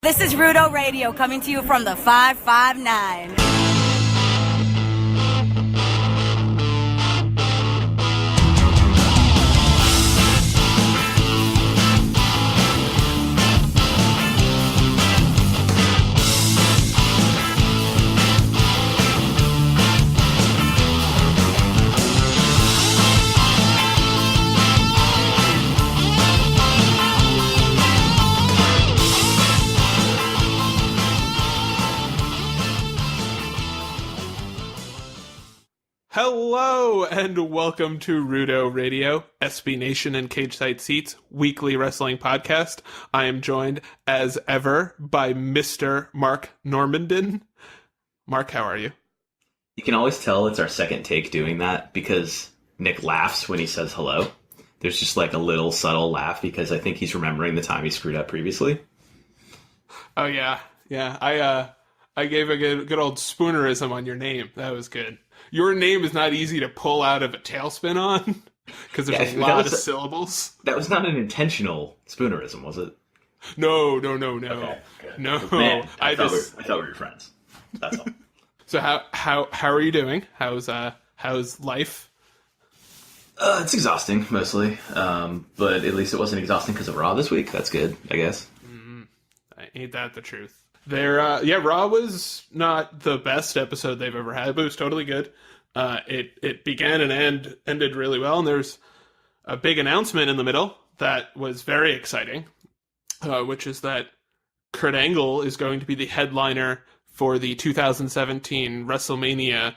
This is Rudo Radio coming to you from the 559. Hello and welcome to Rudo Radio, SB Nation and Cage Side Seats weekly wrestling podcast. I am joined as ever by Mr. Mark Normandin. Mark, how are you? You can always tell it's our second take doing that because Nick laughs when he says hello. There's just like a little subtle laugh because I think he's remembering the time he screwed up previously. Oh yeah. I gave a good old spoonerism on your name. That was good. Your name is not easy to pull out of a tailspin on because there's a lot of syllables. That was not an intentional spoonerism, was it? No. Okay, no. Man, I thought we were friends. That's all. So how are you doing? How's life? It's exhausting mostly, but at least it wasn't exhausting because of Raw this week. That's good, I guess. Ain't that the truth? Raw was not the best episode they've ever had, but it was totally good. It began and ended really well, and there's a big announcement in the middle that was very exciting, which is that Kurt Angle is going to be the headliner for the 2017 WWE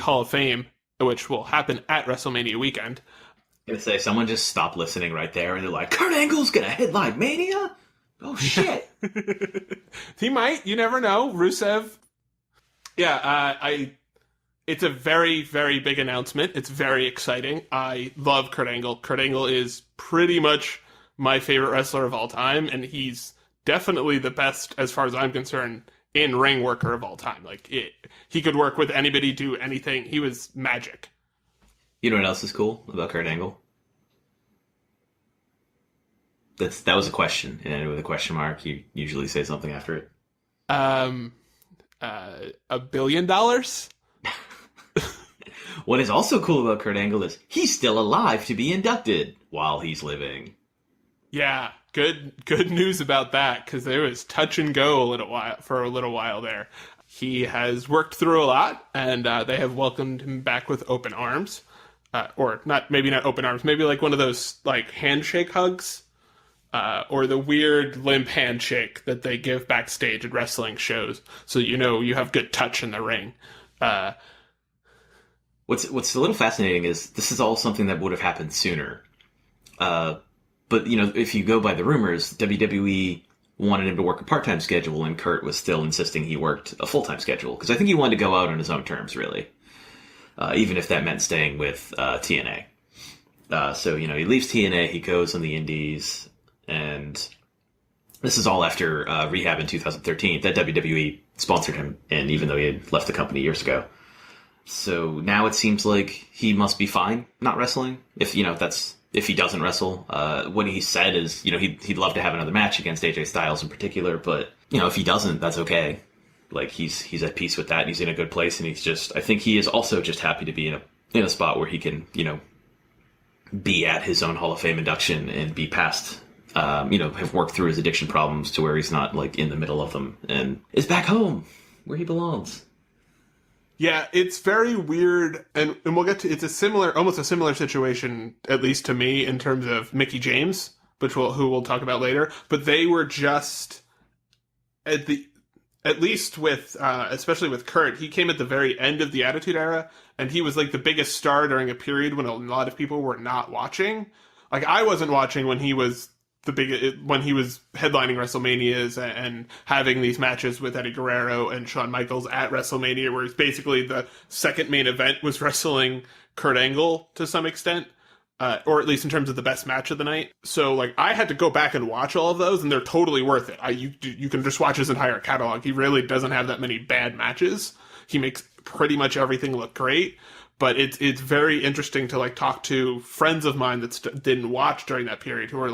Hall of Fame, which will happen at WrestleMania weekend. I'm going to say, someone just stopped listening right there, and they're like, Kurt Angle's going to headline Mania? Oh, shit. He might. You never know. Rusev. Yeah, it's a very, very big announcement. It's very exciting. I love Kurt Angle. Kurt Angle is pretty much my favorite wrestler of all time, and he's definitely the best, as far as I'm concerned, in-ring worker of all time. He could work with anybody, do anything. He was magic. You know what else is cool about Kurt Angle? That was a question, and with a question mark, you usually say something after it. $1 billion? What is also cool about Kurt Angle is he's still alive to be inducted while he's living. Yeah, good news about that, because there was touch and go for a little while there. He has worked through a lot, and they have welcomed him back with open arms, or maybe not open arms, maybe like one of those like handshake hugs. Or the weird limp handshake that they give backstage at wrestling shows, so you have good touch in the ring. What's a little fascinating is this is all something that would have happened sooner. But if you go by the rumors, WWE wanted him to work a part-time schedule, and Kurt was still insisting he worked a full-time schedule because I think he wanted to go out on his own terms, really, even if that meant staying with TNA. So he leaves TNA, he goes on the Indies. And this is all after rehab in 2013 that WWE sponsored him, and even though he had left the company years ago. So now it seems like he must be fine not wrestling. If he doesn't wrestle, what he said is he'd love to have another match against AJ Styles in particular, but if he doesn't, that's okay. Like he's at peace with that, and he's in a good place, and I think he is also just happy to be in a spot where he can be at his own Hall of Fame induction and be past. Have worked through his addiction problems to where he's not like in the middle of them and is back home where he belongs. Yeah, it's very weird, and we'll get to. It's almost a similar situation, at least to me, in terms of Mickie James, who we'll talk about later. But they were just at least with, especially with Kurt, he came at the very end of the Attitude Era, and he was like the biggest star during a period when a lot of people were not watching. Like I wasn't watching when he was when he was headlining WrestleManias and having these matches with Eddie Guerrero and Shawn Michaels at WrestleMania, where it's basically the second main event was wrestling Kurt Angle to some extent, or at least in terms of the best match of the night. So I had to go back and watch all of those, and they're totally worth it. You can just watch his entire catalog. He really doesn't have that many bad matches. He makes pretty much everything look great. But it's very interesting to talk to friends of mine that didn't watch during that period who are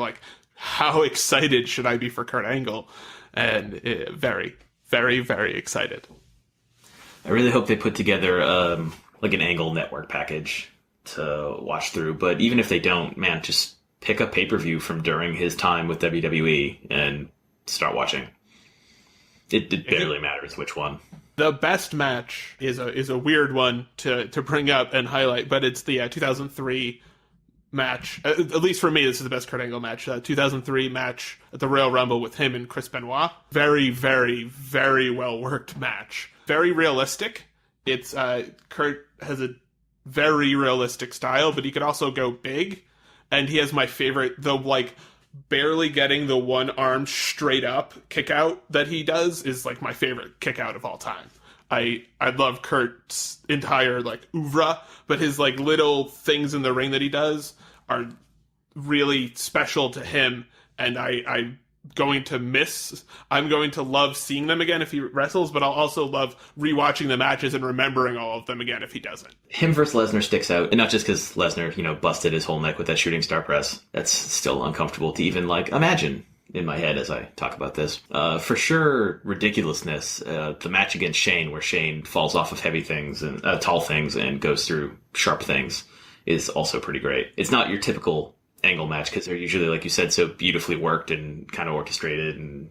how excited should I be for Kurt Angle? And very, very, very excited. I really hope they put together like an Angle network package to watch through. But even if they don't, man, just pick a pay-per-view from during his time with WWE and start watching. It barely matters which one. The best match is a weird one to bring up and highlight, but it's the 2003 match. At least for me, this is the best Kurt Angle match. 2003 match at the Royal Rumble with him and Chris Benoit. Very, very, very well worked match. Very realistic. It's Kurt has a very realistic style, but he could also go big. And he has my favorite, the like barely getting the one arm straight up kick out that he does is like my favorite kick out of all time. I love Kurt's entire like oeuvre, but his like little things in the ring that he does are really special to him, and I'm going to love seeing them again if he wrestles, but I'll also love rewatching the matches and remembering all of them again if he doesn't. Him versus Lesnar sticks out, and not just because Lesnar, busted his whole neck with that shooting star press. That's still uncomfortable to even like imagine in my head as I talk about this. For sure, ridiculousness. The match against Shane, where Shane falls off of heavy things and tall things and goes through sharp things, is also pretty great. It's not your typical Angle match because they're usually, like you said, so beautifully worked and kind of orchestrated and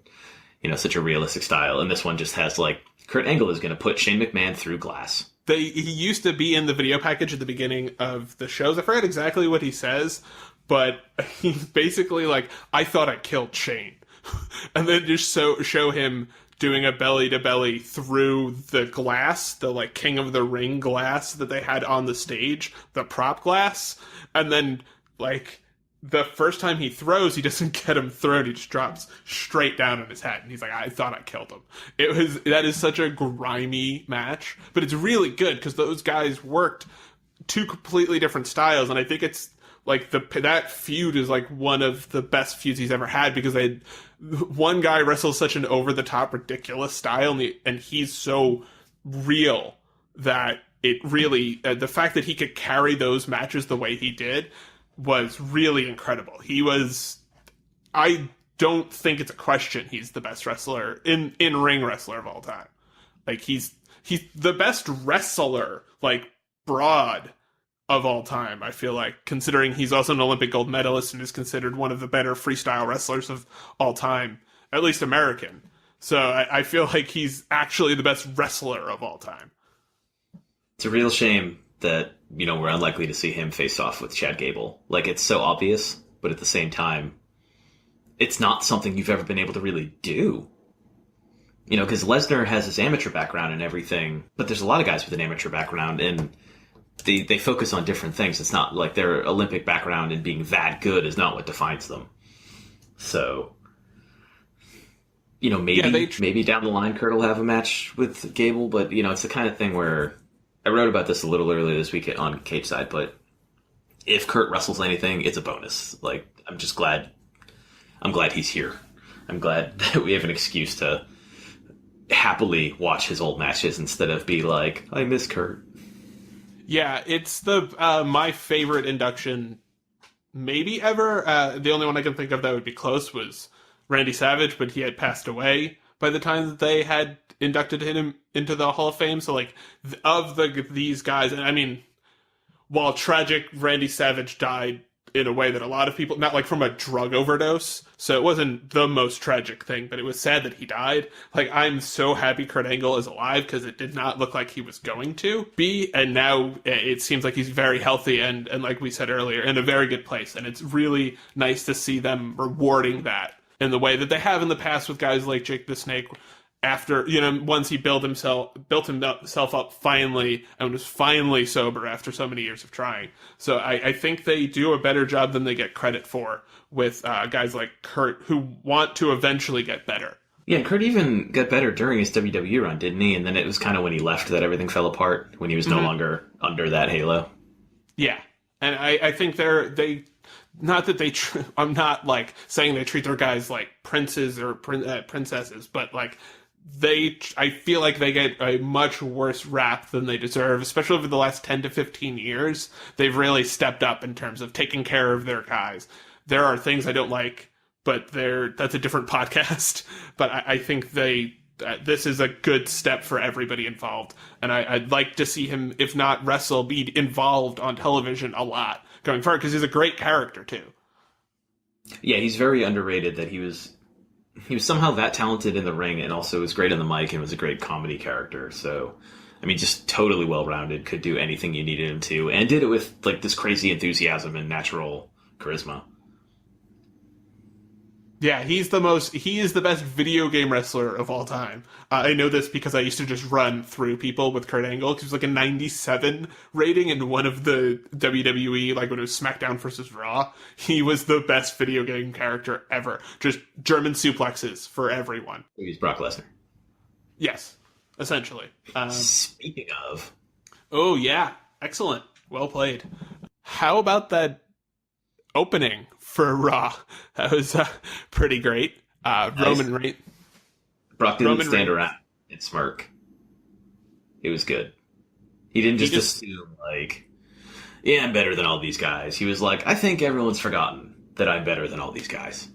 such a realistic style. And this one just has like Kurt Angle is going to put Shane McMahon through glass. He used to be in the video package at the beginning of the shows. I forget exactly what he says, but he's basically like, I thought I killed Shane. And then just show him doing a belly to belly through the glass, the like King of the Ring glass that they had on the stage, the prop glass. And then like the first time he throws, he doesn't get him thrown. He just drops straight down on his head. And he's like, I thought I killed him. That is such a grimy match, but it's really good because those guys worked two completely different styles. And I think it's like that feud is like one of the best feuds he's ever had because one guy wrestles such an over the top, ridiculous style. And he's so real that it really, the fact that he could carry those matches the way he did was really incredible. I don't think it's a question he's the best wrestler in ring wrestler of all time. Like he's the best wrestler, like broad of all time, I feel like, considering he's also an Olympic gold medalist and is considered one of the better freestyle wrestlers of all time, at least American. So I feel like he's actually the best wrestler of all time. It's a real shame that we're unlikely to see him face off with Chad Gable. Like, it's so obvious, but at the same time, it's not something you've ever been able to really do. Because Lesnar has his amateur background and everything, but there's a lot of guys with an amateur background, and they focus on different things. It's not like their Olympic background and being that good is not what defines them. So, maybe down the line Kurt will have a match with Gable, but, it's the kind of thing where I wrote about this a little earlier this week on Cage Side, but if Kurt wrestles anything, it's a bonus. Like, I'm glad he's here. I'm glad that we have an excuse to happily watch his old matches instead of be like, I miss Kurt. Yeah, it's my favorite induction maybe ever. The only one I can think of that would be close was Randy Savage, but he had passed away by the time that they had inducted him into the Hall of Fame. So like these guys, and I mean, while tragic, Randy Savage died in a way that a lot of people, not like from a drug overdose, so it wasn't the most tragic thing, but it was sad that he died. Like, I'm so happy Kurt Angle is alive because it did not look like he was going to be, and now it seems like he's very healthy and like we said earlier, in a very good place, and it's really nice to see them rewarding that in the way that they have in the past with guys like Jake the Snake. After, once he built himself up finally and was finally sober after so many years of trying. So I think they do a better job than they get credit for with guys like Kurt who want to eventually get better. Yeah, Kurt even got better during his WWE run, didn't he? And then it was kind of when he left that everything fell apart, when he was no longer under that halo. Yeah. And I think not that I'm not like saying they treat their guys like princes or princesses, but like I feel like they get a much worse rap than they deserve, especially over the last 10 to 15 years. They've really stepped up in terms of taking care of their guys. There are things I don't like but that's a different podcast. But I think this is a good step for everybody involved. And I'd like to see him, if not wrestle, be involved on television a lot going forward, because he's a great character too. Yeah, he's very underrated. That he was somehow that talented in the ring, and also was great on the mic and was a great comedy character. So, I mean, just totally well-rounded, could do anything you needed him to, and did it with like this crazy enthusiasm and natural charisma. Yeah, he is the best video game wrestler of all time. I know this because I used to just run through people with Kurt Angle. He was like a 97 rating in one of the WWE, like when it was SmackDown versus Raw. He was the best video game character ever. Just German suplexes for everyone. He's Brock Lesnar. Yes, essentially. Speaking of... Oh, yeah. Excellent. Well played. How about that opening for Raw? That was pretty great. Nice. Roman Reigns. Brock didn't stand around and smirk. It was good. He didn't just assume, like, yeah, I'm better than all these guys. He was like, I think everyone's forgotten that I'm better than all these guys.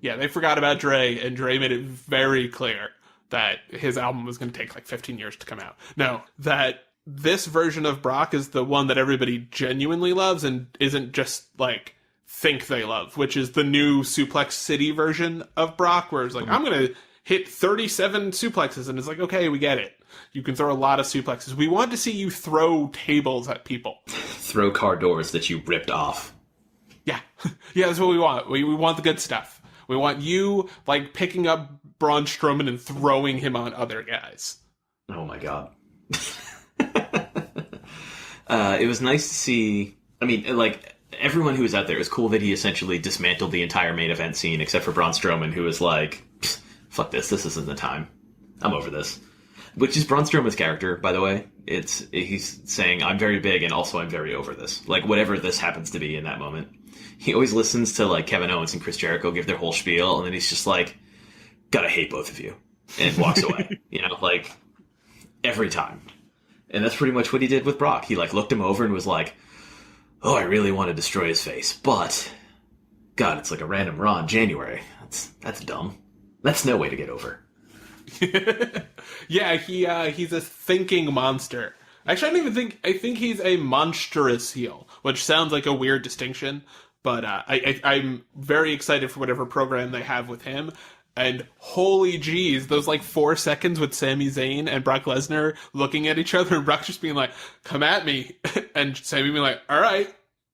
Yeah, they forgot about Dre, and Dre made it very clear that his album was going to take like 15 years to come out. No, that this version of Brock is the one that everybody genuinely loves and isn't just like think they love, which is the new Suplex City version of Brock, where it's like, I'm going to hit 37 suplexes, and it's like, okay, we get it. You can throw a lot of suplexes. We want to see you throw tables at people. Throw car doors that you ripped off. Yeah. Yeah, that's what we want. We want the good stuff. We want you, like, picking up Braun Strowman and throwing him on other guys. Oh, my God. It was nice to see... I mean, like, everyone who was out there, it was cool that he essentially dismantled the entire main event scene, except for Braun Strowman, who was like, fuck this isn't the time. I'm over this. Which is Braun Strowman's character, by the way. He's saying, I'm very big, and also I'm very over this. Like, whatever this happens to be in that moment. He always listens to, like, Kevin Owens and Chris Jericho give their whole spiel, and then he's just like, gotta hate both of you. And walks away. You know, like, every time. And that's pretty much what he did with Brock. He, like, looked him over and was like, oh, I really want to destroy his face, but, God, it's like a random Raw in January. That's dumb. That's no way to get over. Yeah, he's a thinking monster. Actually, I think he's a monstrous heel, which sounds like a weird distinction, but I'm very excited for whatever program they have with him. And holy jeez, those like 4 seconds with Sami Zayn and Brock Lesnar looking at each other, and Brock just being like, come at me. And Sami being like, all right,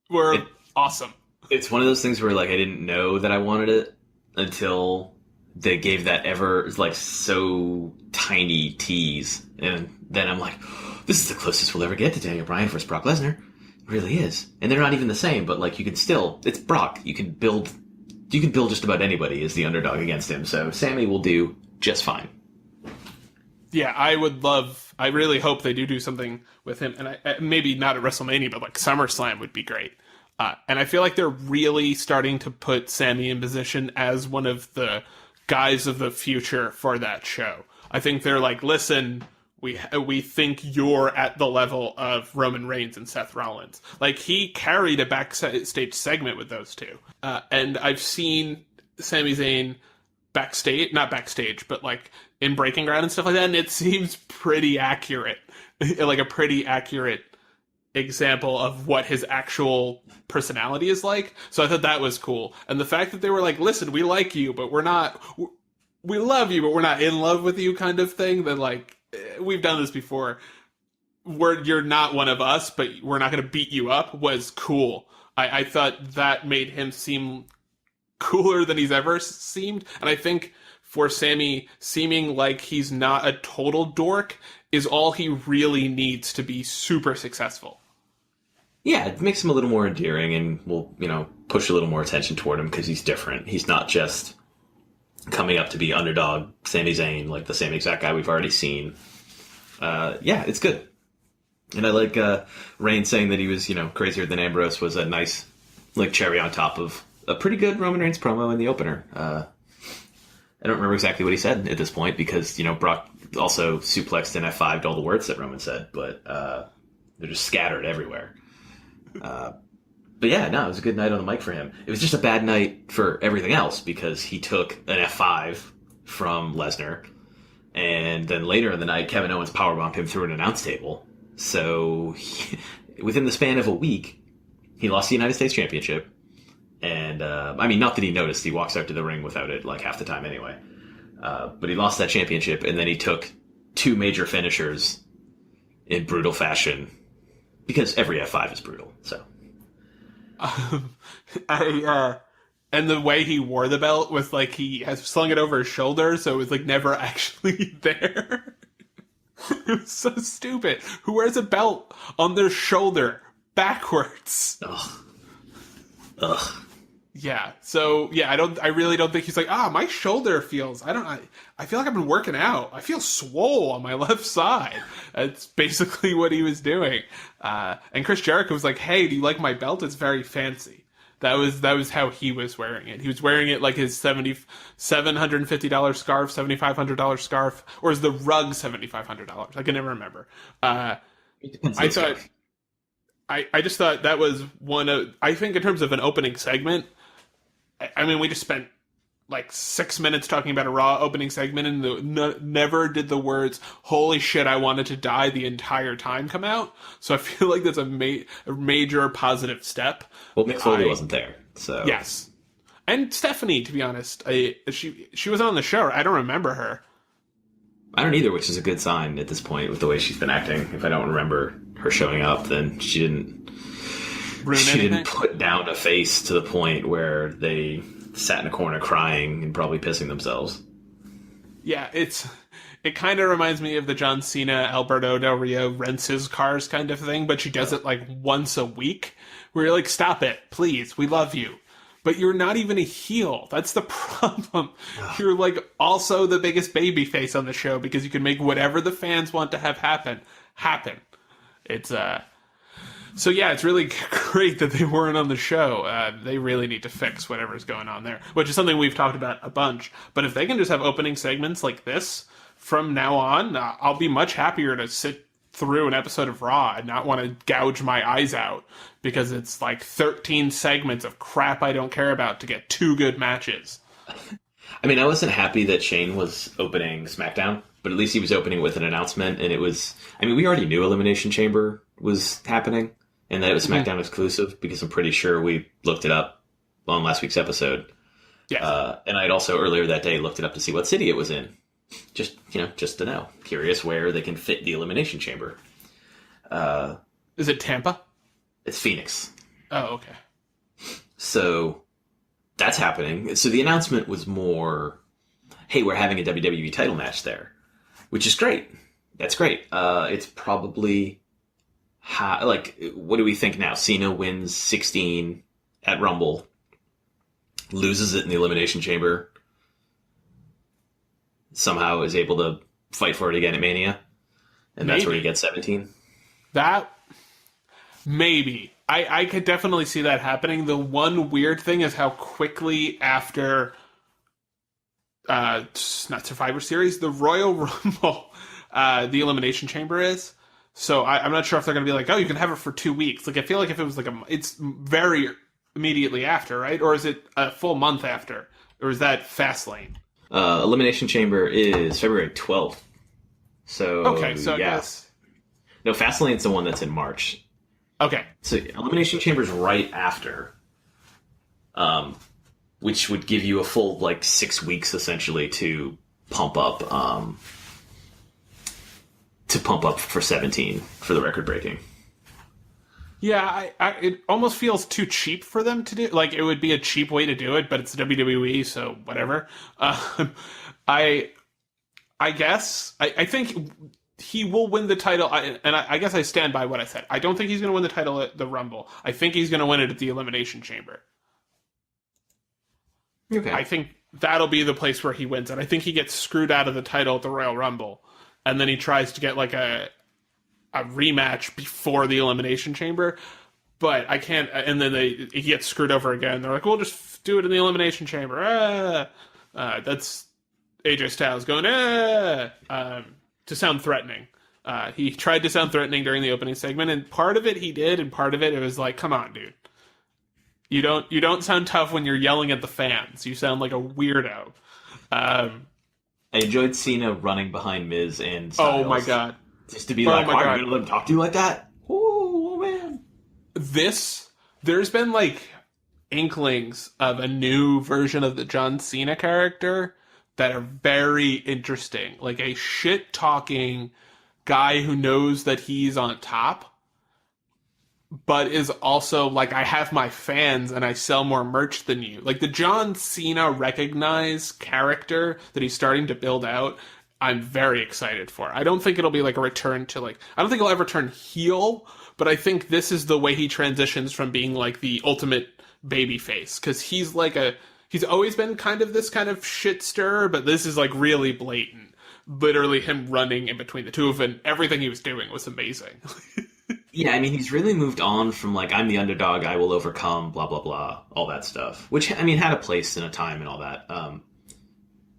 we're awesome. It's one of those things where, like, I didn't know that I wanted it until they gave that like, so tiny tease. And then I'm like, this is the closest we'll ever get to Daniel Bryan versus Brock Lesnar. It really is. And they're not even the same, but, like, you can still, it's Brock. You can build just about anybody as the underdog against him. So Sami will do just fine. Yeah, I really hope they do something with him. And maybe not at WrestleMania, but like SummerSlam would be great. And I feel like they're really starting to put Sami in position as one of the guys of the future for that show. I think they're like, listen, we think you're at the level of Roman Reigns and Seth Rollins. Like, he carried a backstage segment with those two. And I've seen Sami Zayn not backstage, but like in Breaking Ground and stuff like that, and it seems pretty accurate. Like a pretty accurate example of what his actual personality is like. So I thought that was cool. And the fact that they were like, listen, we like you, but we love you, but we're not in love with you kind of thing, then like, we've done this before. You're not one of us, but we're not going to beat you up, was cool. I thought that made him seem cooler than he's ever seemed. And I think for Sami, seeming like he's not a total dork is all he really needs to be super successful. Yeah, it makes him a little more endearing, and will, push a little more attention toward him because he's different. He's not just coming up to be underdog Sami Zayn, like the same exact guy we've already seen. Yeah, it's good. And I like Reigns saying that he was, crazier than Ambrose was a nice, like, cherry on top of a pretty good Roman Reigns promo in the opener. I don't remember exactly what he said at this point because, Brock also suplexed and F5'd all the words that Roman said, but they're just scattered everywhere. But But yeah, no, it was a good night on the mic for him. It was just a bad night for everything else because he took an F5 from Lesnar, and then later in the night, Kevin Owens powerbombed him through an announce table. So within the span of a week, he lost the United States Championship. And, I mean, not that he noticed. He walks out to the ring without it, like, half the time anyway. But he lost that championship, and then he took 2 major finishers in brutal fashion. Because every F5 is brutal, so. And the way he wore the belt was, like, he has slung it over his shoulder, so it was, like, never actually there. It was so stupid. Who wears a belt on their shoulder backwards? Ugh. Yeah. So yeah, I really don't think he's like, my shoulder feels. I feel like I've been working out. I feel swole on my left side. That's basically what he was doing. And Chris Jericho was like, "Hey, do you like my belt? It's very fancy." That was how he was wearing it. He was wearing it like his $750 scarf, $7,500 scarf, or is the rug $7,500? I can never remember. I just thought that was one of. I think in terms of an opening segment. I mean, we just spent like 6 minutes talking about a Raw opening segment, and never did the words "Holy shit, I wanted to die" the entire time come out. So I feel like that's a major positive step. Well, Mick Foley wasn't there, so yes, and Stephanie, to be honest, she wasn't on the show. I don't remember her. I don't either, which is a good sign at this point with the way she's been acting. If I don't remember her showing up, then she didn't. She didn't put down a face to the point where they sat in a corner crying and probably pissing themselves. Yeah, it kind of reminds me of the John Cena, Alberto Del Rio rents his cars kind of thing, but she does it like once a week, where you're like, stop it, please, we love you. But you're not even a heel. That's the problem. You're like also the biggest baby face on the show because you can make whatever the fans want to have happen. It's So yeah, it's really great that they weren't on the show. They really need to fix whatever's going on there, which is something we've talked about a bunch. But if they can just have opening segments like this from now on, I'll be much happier to sit through an episode of Raw and not want to gouge my eyes out because it's like 13 segments of crap I don't care about to get 2 good matches. I mean, I wasn't happy that Shane was opening SmackDown, but at least he was opening with an announcement, and it was... I mean, we already knew Elimination Chamber was happening, and that it was SmackDown exclusive, because I'm pretty sure we looked it up on last week's episode. Yeah. And I'd also, earlier that day, looked it up to see what city it was in. Just to know. Curious where they can fit the Elimination Chamber. Is it Tampa? It's Phoenix. Oh, okay. So, that's happening. So the announcement was more, hey, we're having a WWE title match there. Which is great. That's great. It's probably... what do we think now? Cena wins 16 at Rumble, loses it in the Elimination Chamber, somehow is able to fight for it again at Mania, and that's where he gets 17. That maybe I could definitely see that happening. The one weird thing is how quickly after not Survivor Series, the Royal Rumble, the Elimination Chamber is. So I'm not sure if they're going to be like, oh, you can have it for 2 weeks. Like, I feel like if it was like it's very immediately after, right? Or is it a full month after? Or is that Fastlane? Elimination Chamber is February 12th. So, okay, so yeah. I guess... No, Fastlane's the one that's in March. Okay. So Elimination Chamber's right after, which would give you a full, 6 weeks, essentially, to pump up... for 17 for the record breaking. Yeah, it almost feels too cheap for them to do. Like, it would be a cheap way to do it, but it's WWE, so whatever. I guess I think he will win the title, and I guess I stand by what I said. I don't think he's going to win the title at the Rumble. I think he's going to win it at the Elimination Chamber. Okay. I think that'll be the place where he wins it. I think he gets screwed out of the title at the Royal Rumble. And then he tries to get a rematch before the Elimination Chamber, but I can't. And then he gets screwed over again. They're like, "We'll just do it in the Elimination Chamber." That's AJ Styles going to sound threatening. He tried to sound threatening during the opening segment, and part of it he did, and part of it was like, "Come on, dude, You don't sound tough when you're yelling at the fans. You sound like a weirdo. I enjoyed Cena running behind Miz and Styles. Oh my god. Just to be like, why are you going to let him talk to you like that? Oh, man. There's been, like, inklings of a new version of the John Cena character that are very interesting. Like, a shit-talking guy who knows that he's on top, but is also like, I have my fans and I sell more merch than you. Like, the John Cena recognized character that he's starting to build out, I'm very excited for. I don't think it'll be like a return to, like, I don't think he'll ever turn heel, but I think this is the way he transitions from being like the ultimate baby face. Because he's always been kind of this kind of shit stirrer, but this is like really blatant. Literally him running in between the two of them, and everything he was doing was amazing. Yeah, I mean, he's really moved on from, like, I'm the underdog, I will overcome, blah, blah, blah, all that stuff. Which, I mean, had a place and a time and all that.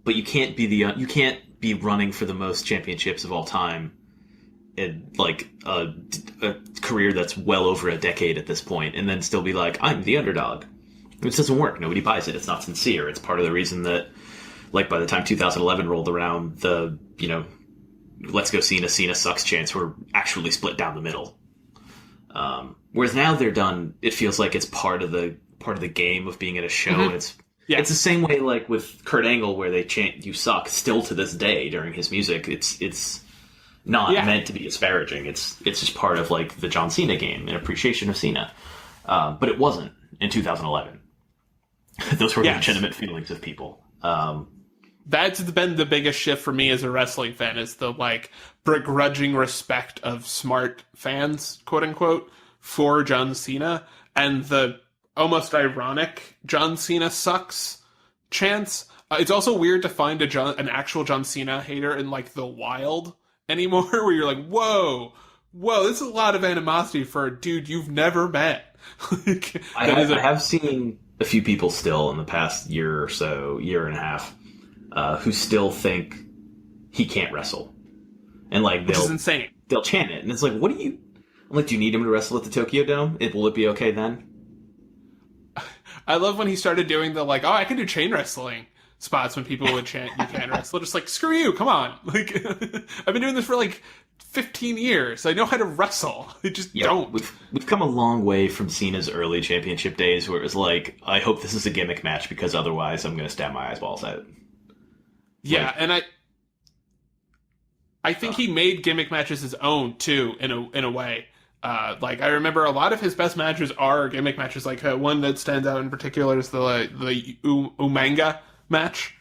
But you can't be running for the most championships of all time in, like, a career that's well over a decade at this point, and then still be like, I'm the underdog. It doesn't work. Nobody buys it. It's not sincere. It's part of the reason that, like, by the time 2011 rolled around, the, let's go Cena sucks chants were actually split down the middle. Whereas now they're done, it feels like it's part of the game of being at a show, and it's the same way, like, with Kurt Angle, where they chant "You suck" still to this day during his music. It's not meant to be disparaging. It's just part of, like, the John Cena game, an appreciation of Cena. But it wasn't in 2011. Those were legitimate feelings of people. That's been the biggest shift for me as a wrestling fan, is the, like, begrudging respect of smart fans, quote unquote, for John Cena, and the almost ironic John Cena sucks chants. It's also weird to find an actual John Cena hater in, like, the wild anymore, where you're like, whoa, this is a lot of animosity for a dude you've never met. I have seen a few people still in the past year or so, year and a half, who still think he can't wrestle. And, like, which is insane. They'll chant it. And it's like, I'm like, do you need him to wrestle at the Tokyo Dome? Will it be okay then? I love when he started doing the, like, I can do chain wrestling spots when people would chant, you can't wrestle. Just like, screw you, come on. Like, I've been doing this for, like, 15 years. I know how to wrestle. I just don't. We've come a long way from Cena's early championship days, where it was like, I hope this is a gimmick match, because otherwise I'm going to stab my eyeballs out. Yeah, like, and I think he made gimmick matches his own too, in a way. Like, I remember a lot of his best matches are gimmick matches. Like, one that stands out in particular is the Umanga match.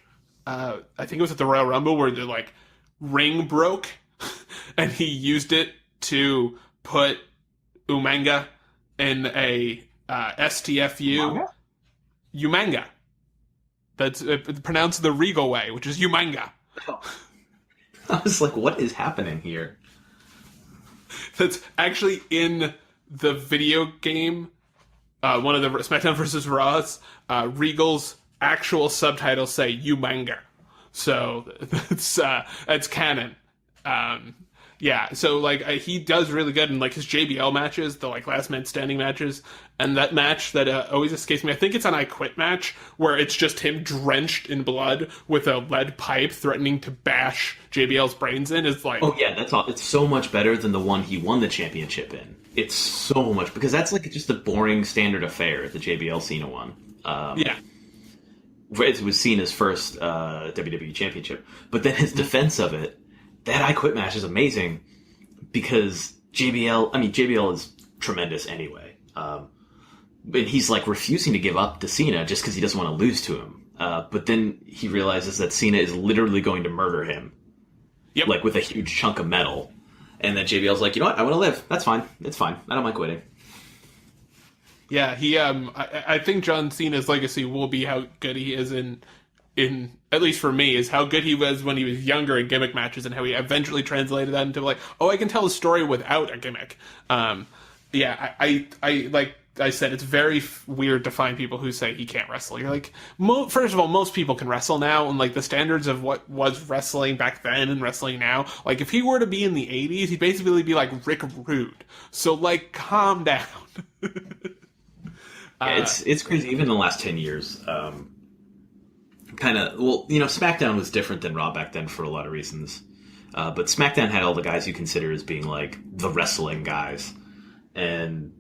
I think it was at the Royal Rumble, where the, like, ring broke, and he used it to put Umanga in a STFU. Umanga. That's pronounced the Regal way, which is Umanga. Oh. I was like, what is happening here? That's actually in the video game, one of the SmackDown vs. Raws, Regal's actual subtitles say Umanga. So that's canon. Yeah, so, like, he does really good in, like, his JBL matches, the, like, last man standing matches, and that match that always escapes me, I think it's an I Quit match, where it's just him drenched in blood with a lead pipe threatening to bash JBL's brains in, is like... Oh, yeah, that's all. It's so much better than the one he won the championship in. It's so much, because that's, like, just a boring standard affair, the JBL Cena one. Yeah. It was Cena's first WWE championship. But then his defense of it, that I Quit match is amazing, because JBL is tremendous anyway. But he's, like, refusing to give up to Cena just because he doesn't want to lose to him. But then he realizes that Cena is literally going to murder him. Yep. Like, with a huge chunk of metal. And then JBL's like, you know what? I want to live. That's fine. It's fine. I don't mind quitting. Yeah, he, I think John Cena's legacy will be how good he is in, at least for me, is how good he was when he was younger in gimmick matches, and how he eventually translated that into, like, I can tell a story without a gimmick. Yeah, I like I said, it's very weird to find people who say he can't wrestle. You're like, first of all, most people can wrestle now, and, like, the standards of what was wrestling back then and wrestling now, like, if he were to be in the 80s, he'd basically be like Rick Rude. So, like, calm down. It's crazy. Even in the last 10 years, SmackDown was different than Raw back then for a lot of reasons. But SmackDown had all the guys you consider as being like the wrestling guys. And,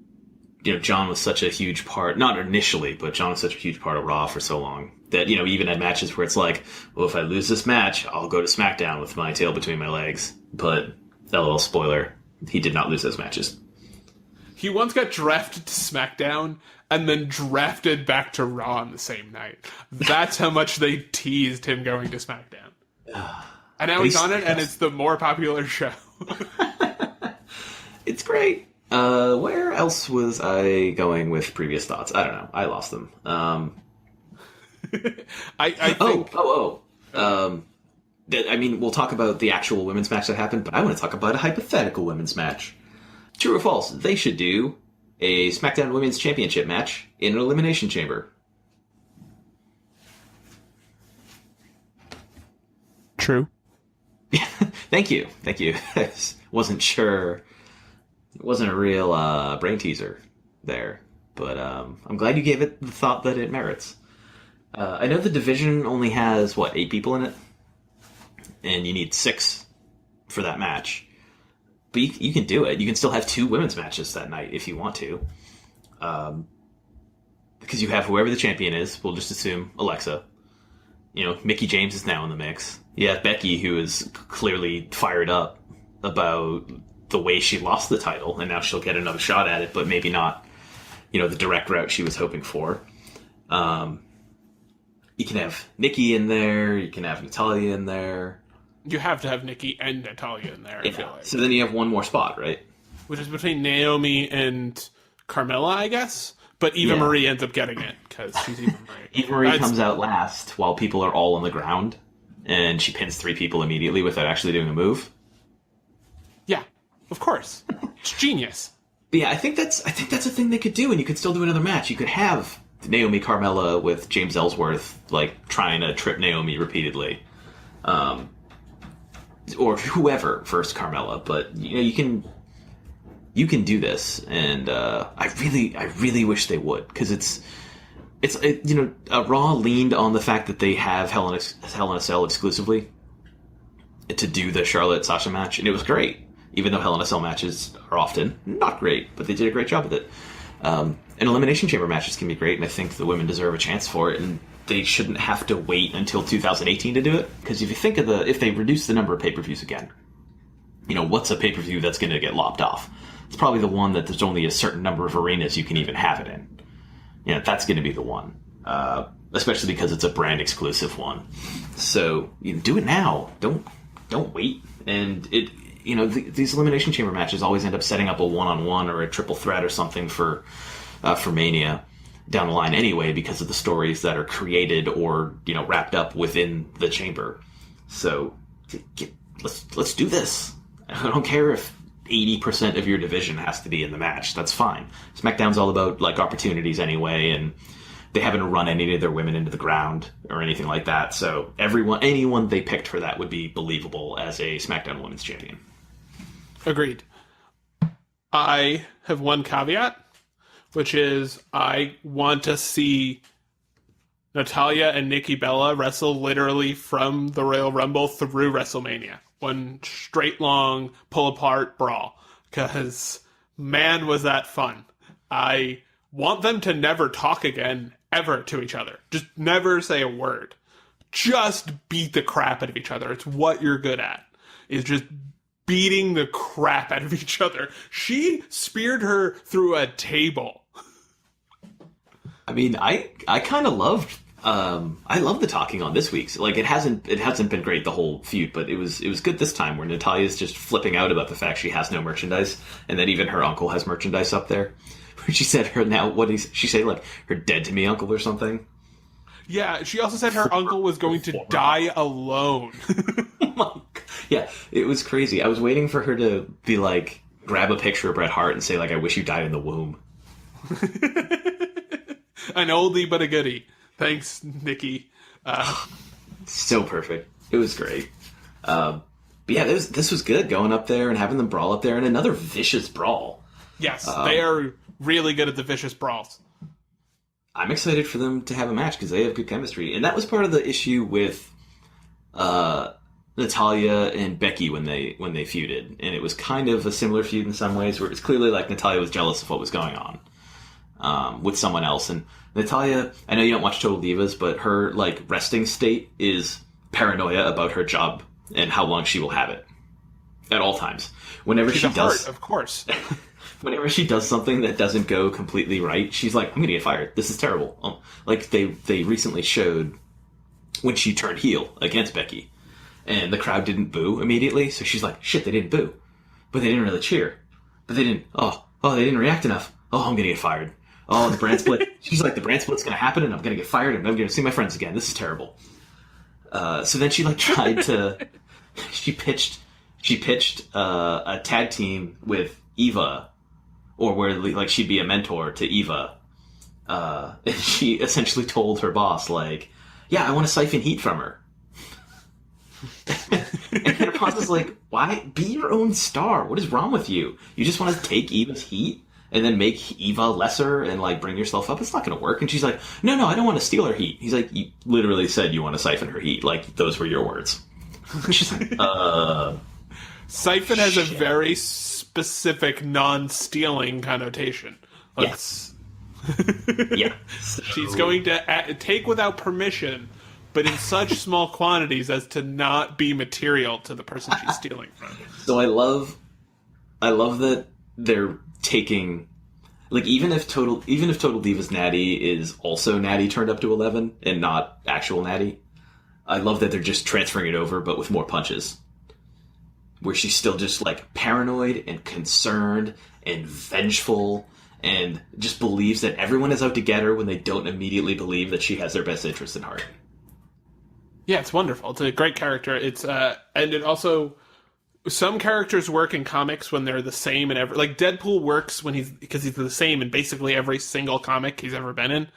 John was such a huge part, not initially, but John was such a huge part of Raw for so long that, even had matches where it's like, well, if I lose this match, I'll go to SmackDown with my tail between my legs. But, LOL, spoiler, he did not lose those matches. He once got drafted to SmackDown and then drafted back to Raw on the same night. That's how much they teased him going to SmackDown. And now he's on it, and it's the more popular show. It's great. Where else was I going with previous thoughts? I don't know. I lost them. I think... we'll talk about the actual women's match that happened, but I want to talk about a hypothetical women's match. True or false? They should do a SmackDown Women's Championship match in an Elimination Chamber. True. Thank you. I wasn't sure. It wasn't a real brain teaser there, but I'm glad you gave it the thought that it merits. I know the division only has, 8 people in it? And you need 6 for that match. But you can do it. You can still have 2 women's matches that night if you want to. Because you have whoever the champion is. We'll just assume Alexa. Mickie James is now in the mix. You have Becky, who is clearly fired up about the way she lost the title, and now she'll get another shot at it, but maybe not, the direct route she was hoping for. You can have Nikki in there. You can have Natalya in there. You have to have Nikki and Natalya in there, I feel like. So then you have one more spot, right? Which is between Naomi and Carmella, I guess. But Eva Marie ends up getting it, because she's Eva Marie. Eva Marie comes out last while people are all on the ground, and she pins 3 people immediately without actually doing a move. Yeah, of course. It's genius. But yeah, I think that's a thing they could do, and you could still do another match. You could have Naomi Carmella with James Ellsworth, trying to trip Naomi repeatedly. Or whoever versus Carmella, but you can do this, and I really wish they would, because Raw leaned on the fact that they have Hell in a Cell exclusively to do the Charlotte Sasha match, and it was great, even though Hell in a Cell matches are often not great, but they did a great job with it. And Elimination Chamber matches can be great, and I think the women deserve a chance for it, and they shouldn't have to wait until 2018 to do it. Because if you think of if they reduce the number of pay-per-views again, what's a pay-per-view that's going to get lopped off? It's probably the one that there's only a certain number of arenas you can even have it in. That's going to be the one. Especially because it's a brand exclusive one. So, do it now. Don't wait. And these Elimination Chamber matches always end up setting up a one-on-one or a triple threat or something for Mania down the line anyway, because of the stories that are created or wrapped up within the chamber. So let's do this. I don't care if 80% of your division has to be in the match. That's fine. SmackDown's all about opportunities anyway, and they haven't run any of their women into the ground or anything like that. So anyone they picked for that would be believable as a SmackDown Women's Champion. Agreed. I have one caveat, which is I want to see Natalya and Nikki Bella wrestle literally from the Royal Rumble through WrestleMania. One straight long pull-apart brawl. Because, man, was that fun. I want them to never talk again, ever, to each other. Just never say a word. Just beat the crap out of each other. It's what you're good at. Is just beating the crap out of each other. She speared her through a table. I mean, I kind of loved. I love the talking on this week's. It hasn't been great the whole feud, but it was good this time, where Natalya's just flipping out about the fact she has no merchandise, and that even her uncle has merchandise up there. She said what did she say, her dead to me uncle or something? Yeah, she also said her uncle was going to die alone. Yeah, it was crazy. I was waiting for her to be grab a picture of Bret Hart and say I wish you died in the womb. An oldie but a goodie. Thanks, Nikki. So perfect. It was great. But yeah, this was good, going up there and having them brawl up there, and another vicious brawl. Yes, they are really good at the vicious brawls. I'm excited for them to have a match because they have good chemistry. And that was part of the issue with Natalya and Becky when they feuded. And it was kind of a similar feud in some ways, where it was clearly like Natalya was jealous of what was going on with someone else. And Natalya, I know you don't watch Total Divas, but her like resting state is paranoia about her job and how long she will have it at all times. Whenever she does, of course. Whenever she does something that doesn't go completely right, she's like, "I'm gonna get fired. This is terrible." Like they recently showed when she turned heel against Becky, and the crowd didn't boo immediately, so she's like, "Shit, they didn't boo, but they didn't really cheer, but they didn't. They didn't react enough. Oh, I'm gonna get fired. Oh, the brand split." She's like, "The brand split's gonna happen, and I'm gonna get fired, and I'm gonna see my friends again. This is terrible." So then she like tried to. She pitched a tag team with Eva, or where like she'd be a mentor to Eva. And she essentially told her boss like, "Yeah, I want to siphon heat from her." And her boss is like, "Why? Be your own star. What is wrong with you? You just want to take Eva's heat and then make Eva lesser and like bring yourself up? It's not going to work." And she's like, "No, I don't want to steal her heat." He's like, "You literally said you want to siphon her heat. Like those were your words." She's like, Siphon has a very specific non-stealing connotation. Yes. Yeah. She's going to take without permission, but in such small quantities as to not be material to the person she's stealing from. So I love that they're taking, like, even if Total Divas Natty is also Natty turned up to 11 and not actual Natty, I love that they're just transferring it over, but with more punches. Where she's still just, like, paranoid and concerned and vengeful and just believes that everyone is out to get her when they don't immediately believe that she has their best interest at heart. Yeah, it's wonderful. It's a great character. It's and it also, some characters work in comics when they're the same in every, like Deadpool works because he's the same in basically every single comic he's ever been in.